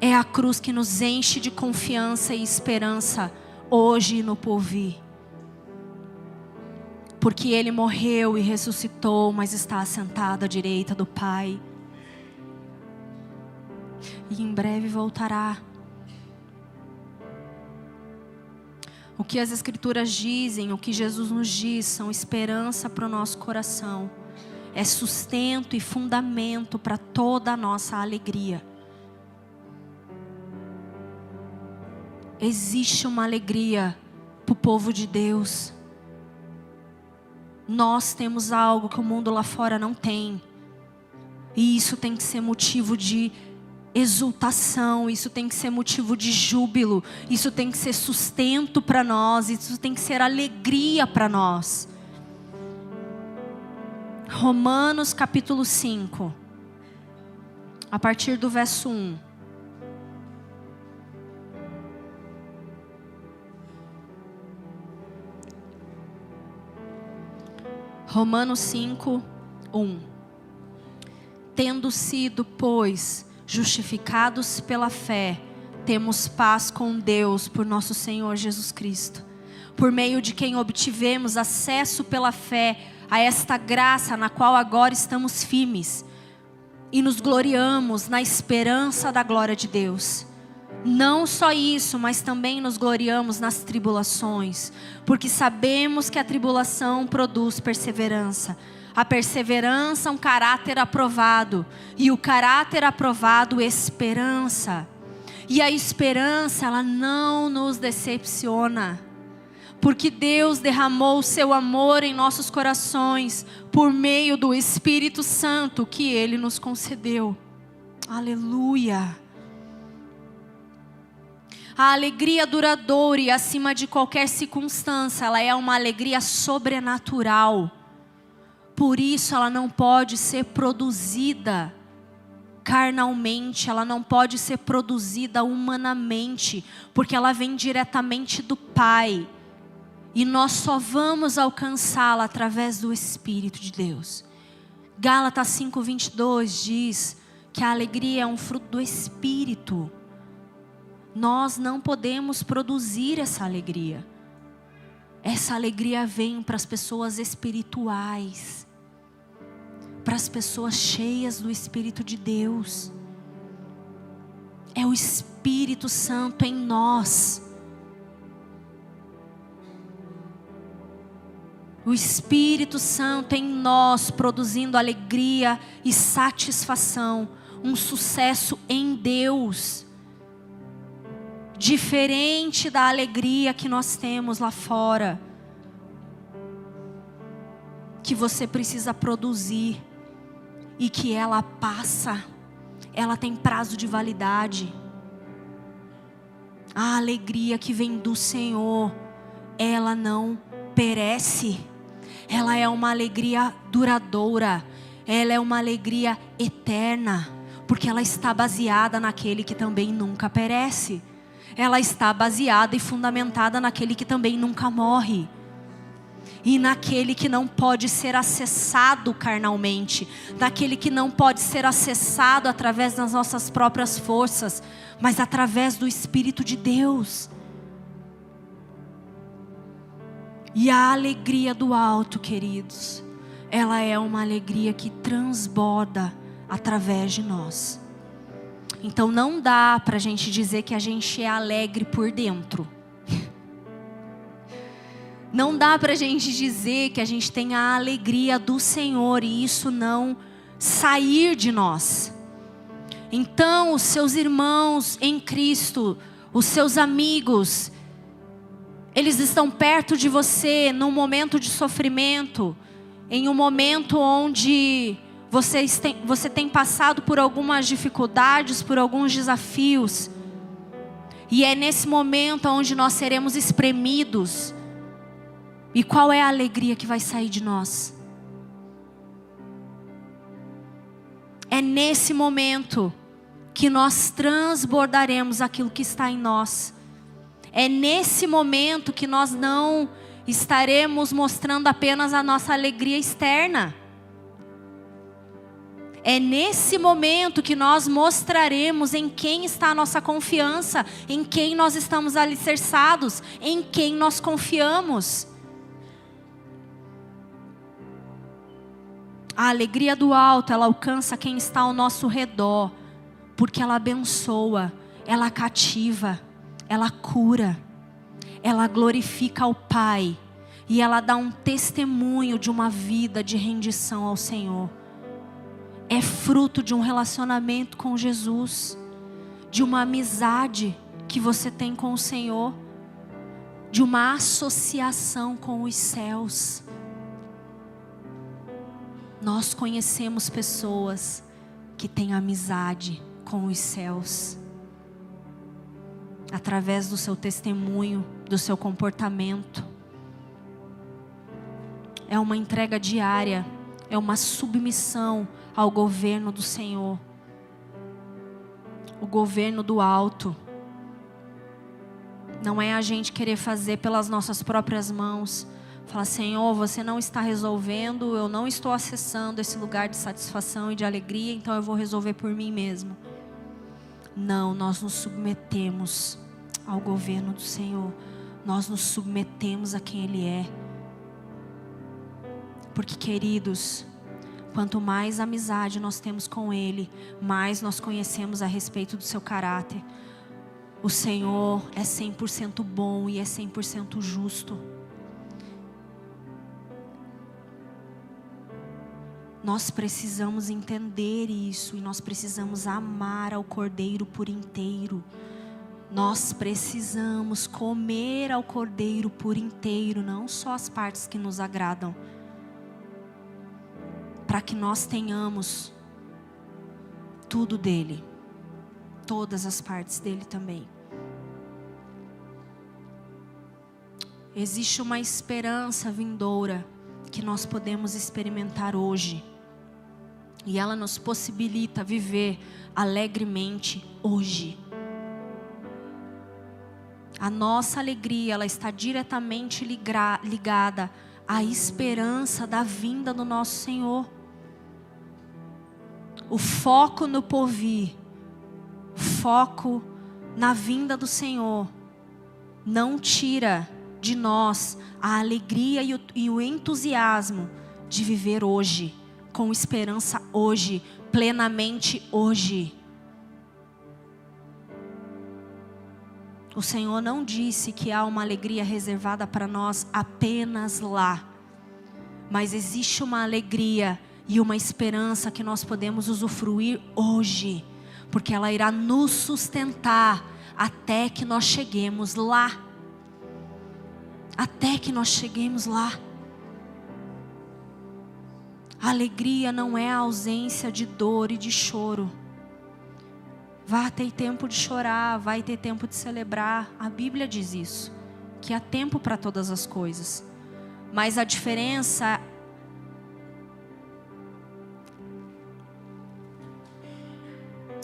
é a cruz que nos enche de confiança e esperança hoje e no porvir. Porque Ele morreu e ressuscitou, mas está assentado à direita do Pai. E em breve voltará. O que as Escrituras dizem, o que Jesus nos diz, são esperança para o nosso coração. É sustento e fundamento para toda a nossa alegria. Existe uma alegria para o povo de Deus. Nós temos algo que o mundo lá fora não tem. E isso tem que ser motivo de exultação, isso tem que ser motivo de júbilo, isso tem que ser sustento para nós, isso tem que ser alegria para nós. Romanos capítulo 5, a partir do verso 1. Romanos 5, 1. Tendo sido, pois, justificados pela fé, temos paz com Deus por nosso Senhor Jesus Cristo, por meio de quem obtivemos acesso pela fé a esta graça na qual agora estamos firmes, e nos gloriamos na esperança da glória de Deus. Não só isso, mas também nos gloriamos nas tribulações, porque sabemos que a tribulação produz perseverança. A perseverança, um caráter aprovado, e o caráter aprovado, esperança. E a esperança, ela não nos decepciona, porque Deus derramou o seu amor em nossos corações por meio do Espírito Santo que Ele nos concedeu. Aleluia! A alegria duradoura e acima de qualquer circunstância, ela é uma alegria sobrenatural. Por isso ela não pode ser produzida carnalmente, ela não pode ser produzida humanamente, porque ela vem diretamente do Pai. E nós só vamos alcançá-la através do Espírito de Deus. Gálatas 5:22 diz que a alegria é um fruto do Espírito. Nós não podemos produzir essa alegria. Essa alegria vem para as pessoas espirituais, para as pessoas cheias do Espírito de Deus. É o Espírito Santo em nós. O Espírito Santo em nós produzindo alegria e satisfação, um sucesso em Deus. Diferente da alegria que nós temos lá fora, que você precisa produzir e que ela passa, ela tem prazo de validade. A alegria que vem do Senhor, ela não perece. Ela é uma alegria duradoura. Ela é uma alegria eterna. Porque ela está baseada naquele que também nunca perece. Ela está baseada e fundamentada naquele que também nunca morre. E naquele que não pode ser acessado carnalmente. Naquele que não pode ser acessado através das nossas próprias forças, mas através do Espírito de Deus. E a alegria do alto, queridos, ela é uma alegria que transborda através de nós. Então não dá para a gente dizer que a gente é alegre por dentro. Não dá para a gente dizer que a gente tem a alegria do Senhor e isso não sair de nós. Então os seus irmãos em Cristo, os seus amigos, eles estão perto de você num momento de sofrimento, em um momento onde você tem passado por algumas dificuldades, por alguns desafios. E é nesse momento onde nós seremos espremidos. E qual é a alegria que vai sair de nós? É nesse momento que nós transbordaremos aquilo que está em nós. É nesse momento que nós não estaremos mostrando apenas a nossa alegria externa. É nesse momento que nós mostraremos em quem está a nossa confiança, em quem nós estamos alicerçados, em quem nós confiamos. A alegria do alto, ela alcança quem está ao nosso redor, porque ela abençoa, ela cativa, ela cura, ela glorifica ao Pai e ela dá um testemunho de uma vida de rendição ao Senhor. É fruto de um relacionamento com Jesus, de uma amizade que você tem com o Senhor, de uma associação com os céus. Nós conhecemos pessoas que têm amizade com os céus. Através do seu testemunho, do seu comportamento. É uma entrega diária, é uma submissão ao governo do Senhor. O governo do alto. Não é a gente querer fazer pelas nossas próprias mãos. Fala, Senhor, você não está resolvendo, eu não estou acessando esse lugar de satisfação e de alegria, então eu vou resolver por mim mesmo. Não, nós nos submetemos ao governo do Senhor. Nós nos submetemos a quem Ele é. Porque, queridos, quanto mais amizade nós temos com Ele, mais nós conhecemos a respeito do seu caráter. O Senhor é 100% bom e é 100% justo. Nós precisamos entender isso e nós precisamos amar ao Cordeiro por inteiro. Nós precisamos comer ao Cordeiro por inteiro, não só as partes que nos agradam. Para que nós tenhamos tudo dele, todas as partes dele também. Existe uma esperança vindoura que nós podemos experimentar hoje. E ela nos possibilita viver alegremente hoje. A nossa alegria, ela está diretamente ligada à esperança da vinda do nosso Senhor. O foco no porvir, o foco na vinda do Senhor, não tira de nós a alegria e o entusiasmo de viver hoje, com esperança hoje, plenamente hoje. O Senhor não disse que há uma alegria reservada para nós apenas lá, mas existe uma alegria e uma esperança que nós podemos usufruir hoje, porque ela irá nos sustentar até que nós cheguemos lá. Até que nós cheguemos lá. A alegria não é a ausência de dor e de choro. Vai ter tempo de chorar, vai ter tempo de celebrar. A Bíblia diz isso, que há tempo para todas as coisas. Mas a diferença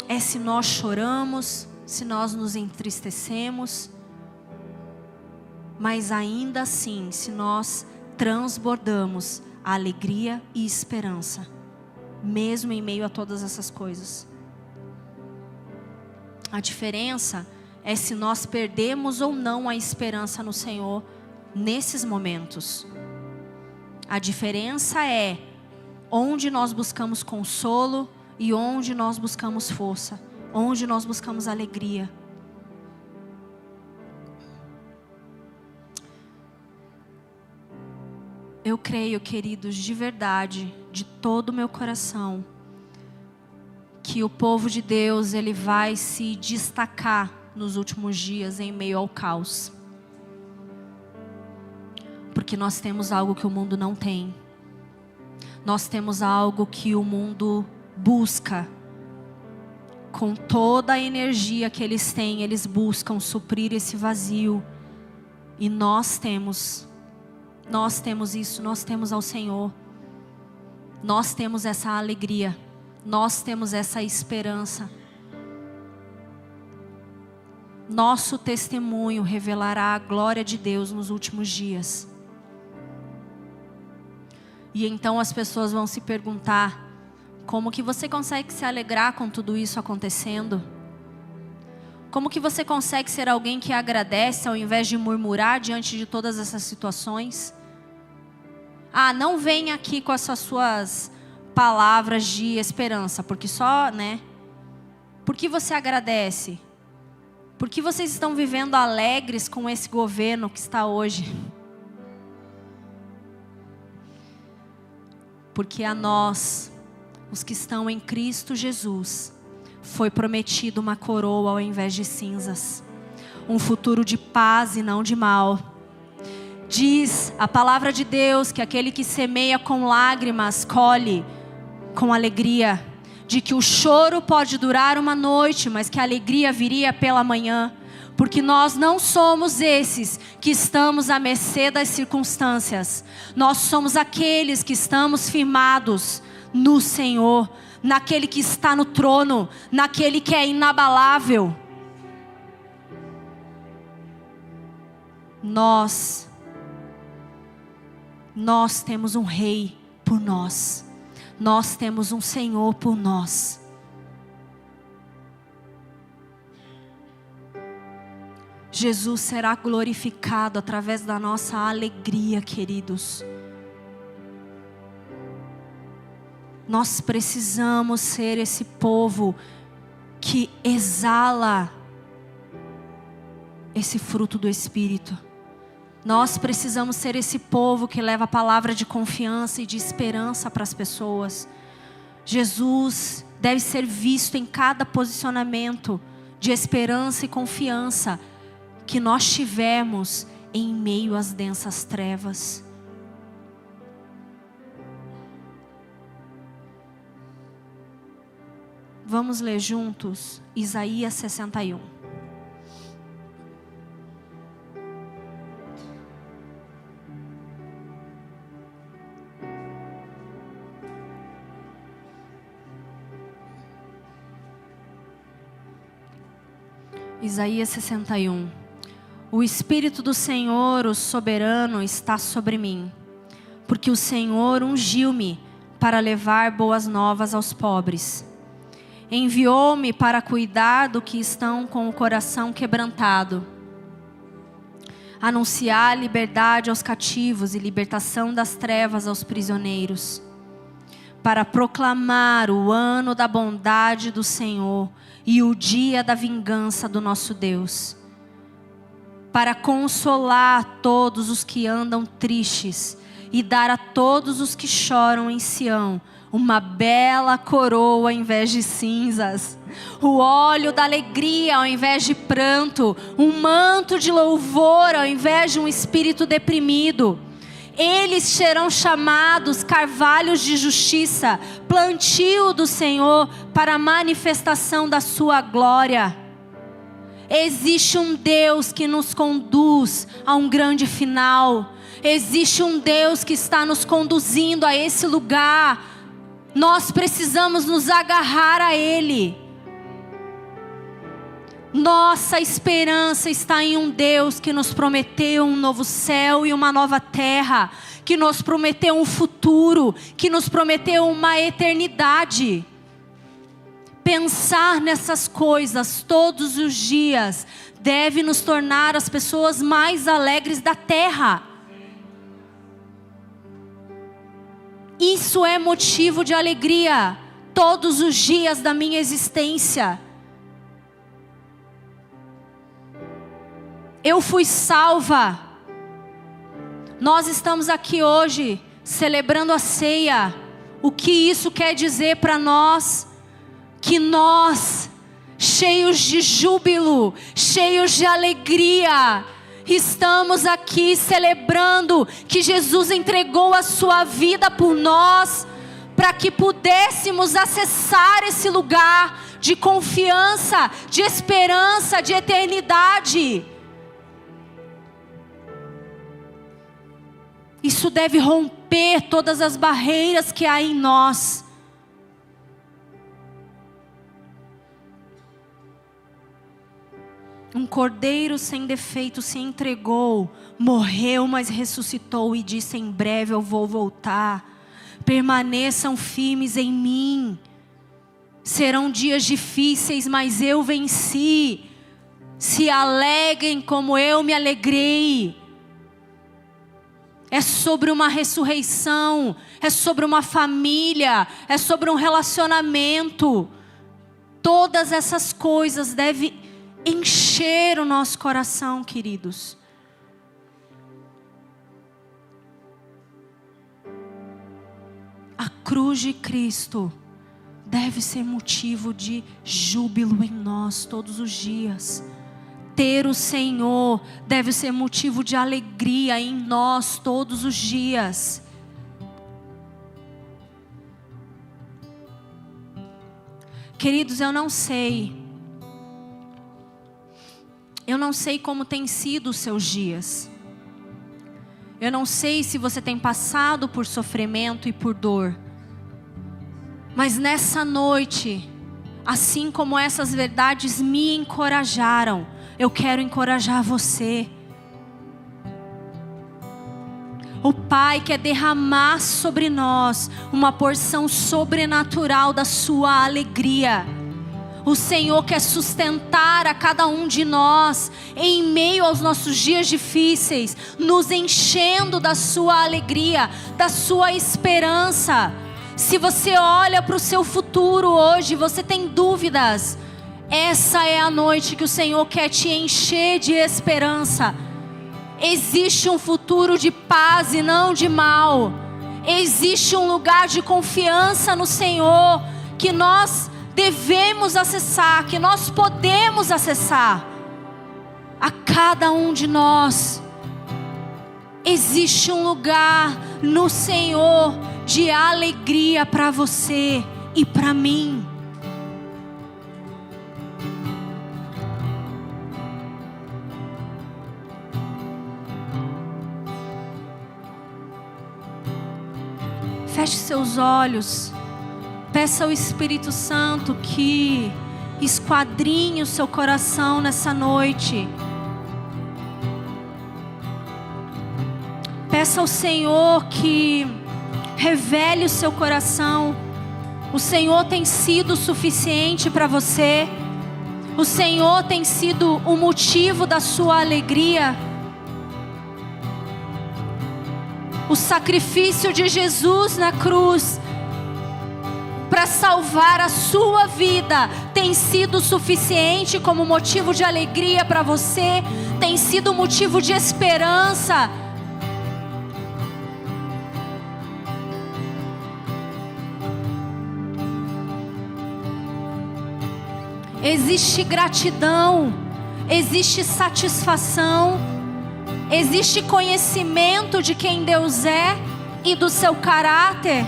é se nós choramos, se nós nos entristecemos, mas ainda assim, se nós transbordamos a alegria e esperança, mesmo em meio a todas essas coisas. A diferença é se nós perdemos ou não a esperança no Senhor nesses momentos. A diferença é onde nós buscamos consolo e onde nós buscamos força, onde nós buscamos alegria. Eu creio, queridos, de verdade, de todo o meu coração, que o povo de Deus, ele vai se destacar nos últimos dias em meio ao caos. Porque nós temos algo que o mundo não tem. Nós temos algo que o mundo busca. Com toda a energia que eles têm, eles buscam suprir esse vazio. E nós temos isso, nós temos ao Senhor. Nós temos essa alegria. Nós temos essa esperança. Nosso testemunho revelará a glória de Deus nos últimos dias. E então as pessoas vão se perguntar: como que você consegue se alegrar com tudo isso acontecendo? Como que você consegue ser alguém que agradece ao invés de murmurar diante de todas essas situações? Ah, não venha aqui com essas suas palavras de esperança, porque só, né? Por que você agradece? Por que vocês estão vivendo alegres com esse governo que está hoje? Porque a nós, os que estão em Cristo Jesus, foi prometido uma coroa ao invés de cinzas, um futuro de paz e não de mal. Diz a palavra de Deus que aquele que semeia com lágrimas colhe com alegria, de que o choro pode durar uma noite, mas que a alegria viria pela manhã, porque nós não somos esses que estamos à mercê das circunstâncias. Nós somos aqueles que estamos firmados no Senhor, naquele que está no trono, naquele que é inabalável. Nós temos um rei por nós. Nós temos um Senhor por nós. Jesus será glorificado através da nossa alegria, queridos. Nós precisamos ser esse povo que exala esse fruto do Espírito. Nós precisamos ser esse povo que leva a palavra de confiança e de esperança para as pessoas. Jesus deve ser visto em cada posicionamento de esperança e confiança que nós tivemos em meio às densas trevas. Vamos ler juntos Isaías 61. Isaías 61. O Espírito do Senhor, o soberano, está sobre mim, porque o Senhor ungiu-me para levar boas novas aos pobres. Enviou-me para cuidar do que estão com o coração quebrantado, anunciar liberdade aos cativos e libertação das trevas aos prisioneiros, para proclamar o ano da bondade do Senhor e o dia da vingança do nosso Deus, para consolar todos os que andam tristes e dar a todos os que choram em Sião uma bela coroa ao invés de cinzas, o óleo da alegria ao invés de pranto, um manto de louvor ao invés de um espírito deprimido. Eles serão chamados carvalhos de justiça, plantio do Senhor para a manifestação da sua glória. Existe um Deus que nos conduz a um grande final. Existe um Deus que está nos conduzindo a esse lugar. Nós precisamos nos agarrar a Ele. Nossa esperança está em um Deus que nos prometeu um novo céu e uma nova terra, que nos prometeu um futuro, que nos prometeu uma eternidade. Pensar nessas coisas todos os dias deve nos tornar as pessoas mais alegres da terra. Isso é motivo de alegria todos os dias da minha existência. Eu fui salva. Nós estamos aqui hoje celebrando a ceia. O que isso quer dizer para nós? Que nós, cheios de júbilo, cheios de alegria, estamos aqui celebrando que Jesus entregou a sua vida por nós, para que pudéssemos acessar esse lugar de confiança, de esperança, de eternidade. Isso deve romper todas as barreiras que há em nós. Um cordeiro sem defeito se entregou, morreu, mas ressuscitou e disse: em breve eu vou voltar. Permaneçam firmes em mim. Serão dias difíceis, mas eu venci. Se alegrem como eu me alegrei. É sobre uma ressurreição, é sobre uma família, é sobre um relacionamento. Todas essas coisas devem encher o nosso coração, queridos. A cruz de Cristo deve ser motivo de júbilo em nós todos os dias. Ter o Senhor deve ser motivo de alegria em nós todos os dias. Queridos, eu não sei como tem sido os seus dias. Eu não sei se você tem passado por sofrimento e por dor. Mas nessa noite, assim como essas verdades me encorajaram, eu quero encorajar você. O Pai quer derramar sobre nós uma porção sobrenatural da sua alegria. O Senhor quer sustentar a cada um de nós em meio aos nossos dias difíceis, nos enchendo da sua alegria, da sua esperança. Se você olha para o seu futuro hoje, você tem dúvidas, essa é a noite que o Senhor quer te encher de esperança. Existe um futuro de paz e não de mal. Existe um lugar de confiança no Senhor que nós devemos acessar, que nós podemos acessar. A cada um de nós existe um lugar no Senhor de alegria para você e para mim. Feche seus olhos. Peça ao Espírito Santo que esquadrinhe o seu coração nessa noite. Peça ao Senhor que revele o seu coração. O Senhor tem sido suficiente para você. O Senhor tem sido o motivo da sua alegria. O sacrifício de Jesus na cruz para salvar a sua vida tem sido suficiente como motivo de alegria para você, tem sido motivo de esperança. Existe gratidão, existe satisfação Existe conhecimento de quem Deus é e do seu caráter?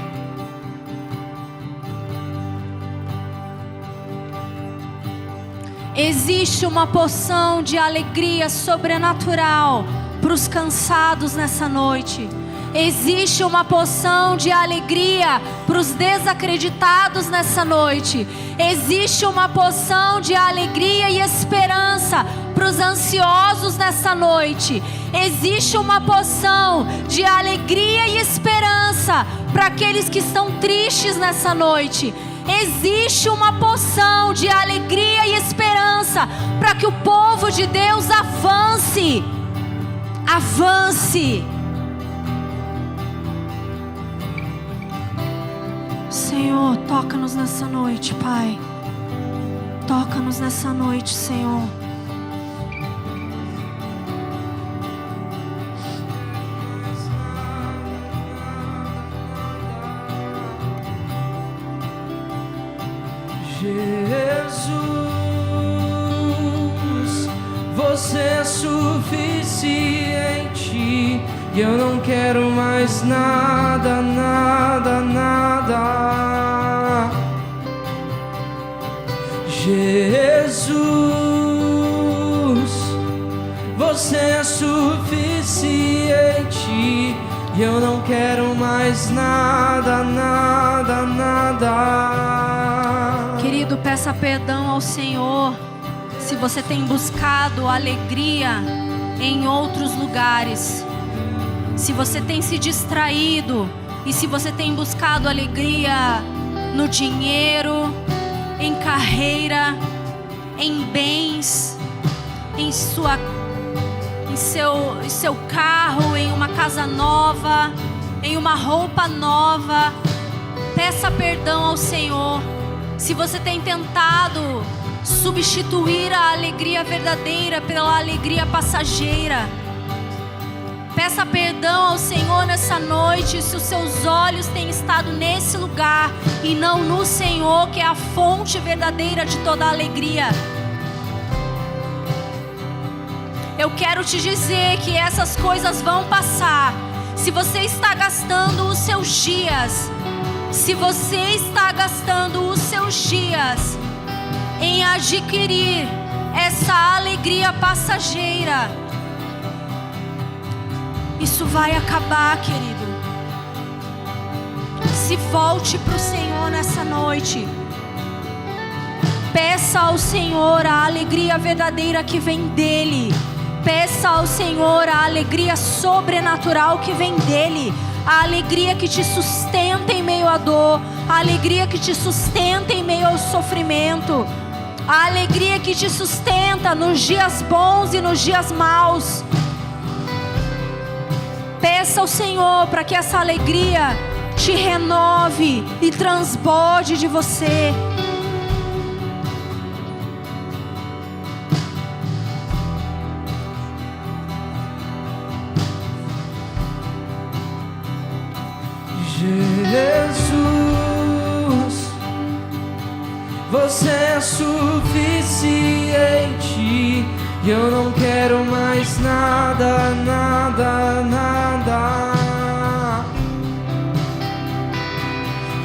Existe uma porção de alegria sobrenatural para os cansados nessa noite. Existe uma porção de alegria para os desacreditados nessa noite. Existe uma porção de alegria e esperança para os ansiosos nessa noite. Existe uma porção de alegria e esperança para aqueles que estão tristes nessa noite. Existe uma porção de alegria e esperança para que o povo de Deus avance. Avance. Senhor, toca-nos nessa noite, Pai. Toca-nos nessa noite, Senhor. Jesus, você é suficiente. E eu não quero mais nada, nada, nada. Jesus, você é suficiente. E eu não quero mais nada, nada, nada. Querido, peça perdão ao Senhor se você tem buscado alegria em outros lugares. Se você tem se distraído e se você tem buscado alegria no dinheiro, em carreira, em bens, em seu carro, em uma casa nova, em uma roupa nova, peça perdão ao Senhor. Se você tem tentado substituir a alegria verdadeira pela alegria passageira, peça perdão ao Senhor nessa noite. Se os seus olhos têm estado nesse lugar e não no Senhor, que é a fonte verdadeira de toda a alegria, eu quero te dizer que essas coisas vão passar. Se você está gastando os seus dias, se você está gastando os seus dias em adquirir essa alegria passageira, isso vai acabar, querido. Se volte para o Senhor nessa noite. Peça ao Senhor a alegria verdadeira que vem dEle. Peça ao Senhor a alegria sobrenatural que vem dEle. A alegria que te sustenta em meio à dor. A alegria que te sustenta em meio ao sofrimento. A alegria que te sustenta nos dias bons e nos dias maus. Peça ao Senhor para que essa alegria te renove e transborde de você. Jesus, você é suficiente. E eu não quero mais nada, nada, nada.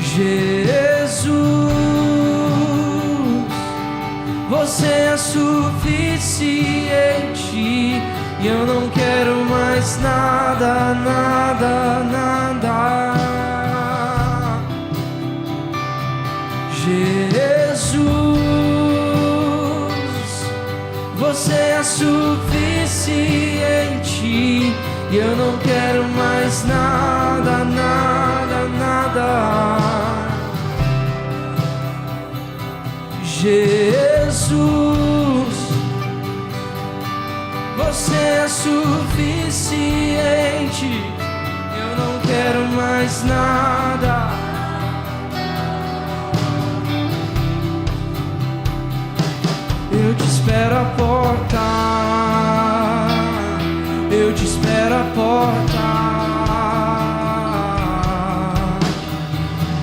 Jesus, você é suficiente. E eu não quero mais nada, nada, nada. Jesus, você é suficiente. E eu não quero mais nada, nada, nada. Jesus, você é suficiente. Eu não quero mais nada. Eu te espero à porta. Eu te espero à porta.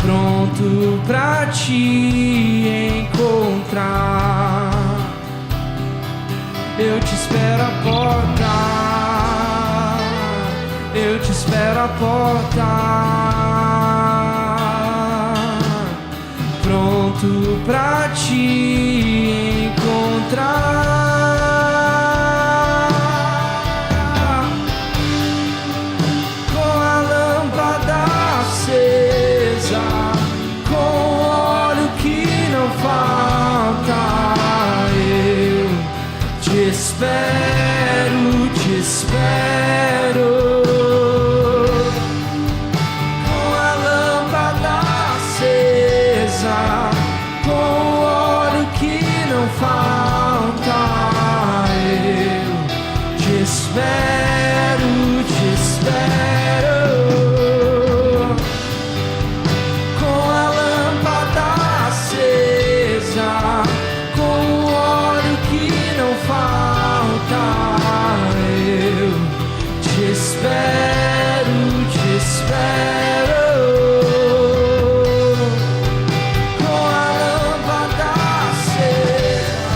Pronto pra te encontrar. Eu te espero à porta. pronto pra te encontrar. Com a lâmpada acesa, com o óleo que não falta, eu te espero, te espero. Com a lâmpada acesa, com o óleo que não falta, eu te espero, te espero. Com a lâmpada acesa, com o óleo que não falta, eu te espero, te espero. Com a lâmpada acesa,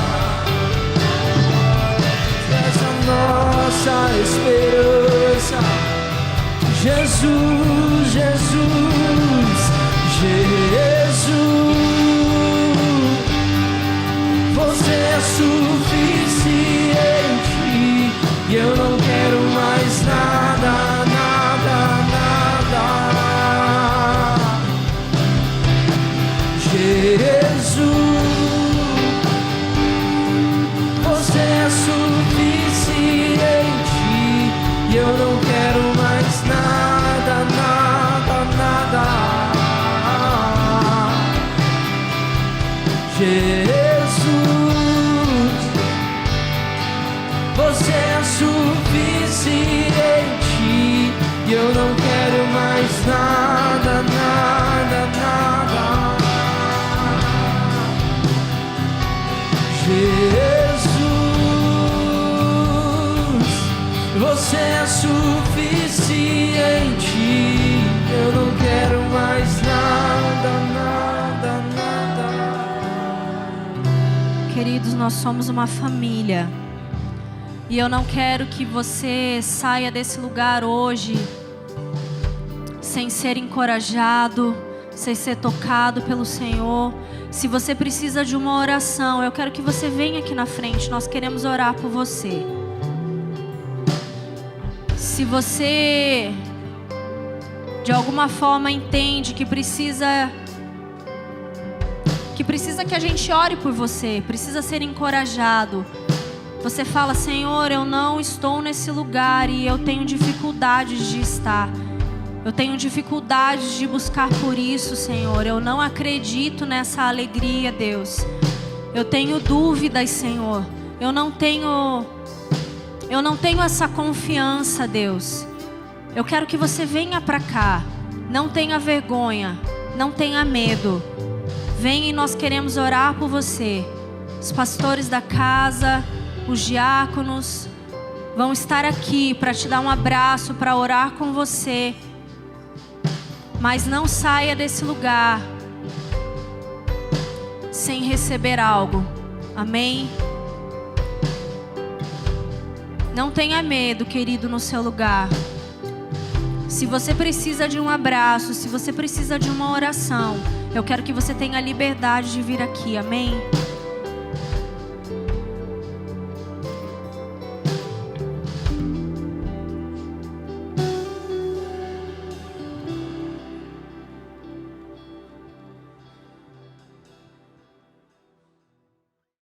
essa nossa esperança. Jesus, Jesus, Jesus, você é suficiente e eu não quero mais nada, nada, nada. Jesus, você é suficiente e eu não quero mais nada, nada, nada. Jesus, você é suficiente e eu não quero mais nada, nada, nada. Jesus, você é suficiente, eu não quero mais nada, nada, nada. Queridos, nós somos uma família. E eu não quero que você saia desse lugar hoje sem ser encorajado, sem ser tocado pelo Senhor. Se você precisa de uma oração, eu quero que você venha aqui na frente. Nós queremos orar por você. Se você de alguma forma entende que precisa que a gente ore por você, precisa ser encorajado. Você fala: Senhor, eu não estou nesse lugar e eu tenho dificuldades de estar. Eu tenho dificuldades de buscar por isso, Senhor. Eu não acredito nessa alegria, Deus. Eu tenho dúvidas, Senhor. Eu não tenho essa confiança, Deus. Eu quero que você venha para cá. Não tenha vergonha, não tenha medo. Venha e nós queremos orar por você. Os pastores da casa, os diáconos vão estar aqui para te dar um abraço, para orar com você. Mas não saia desse lugar sem receber algo. Amém? Não tenha medo, querido, no seu lugar. Se você precisa de um abraço, se você precisa de uma oração, eu quero que você tenha a liberdade de vir aqui. Amém?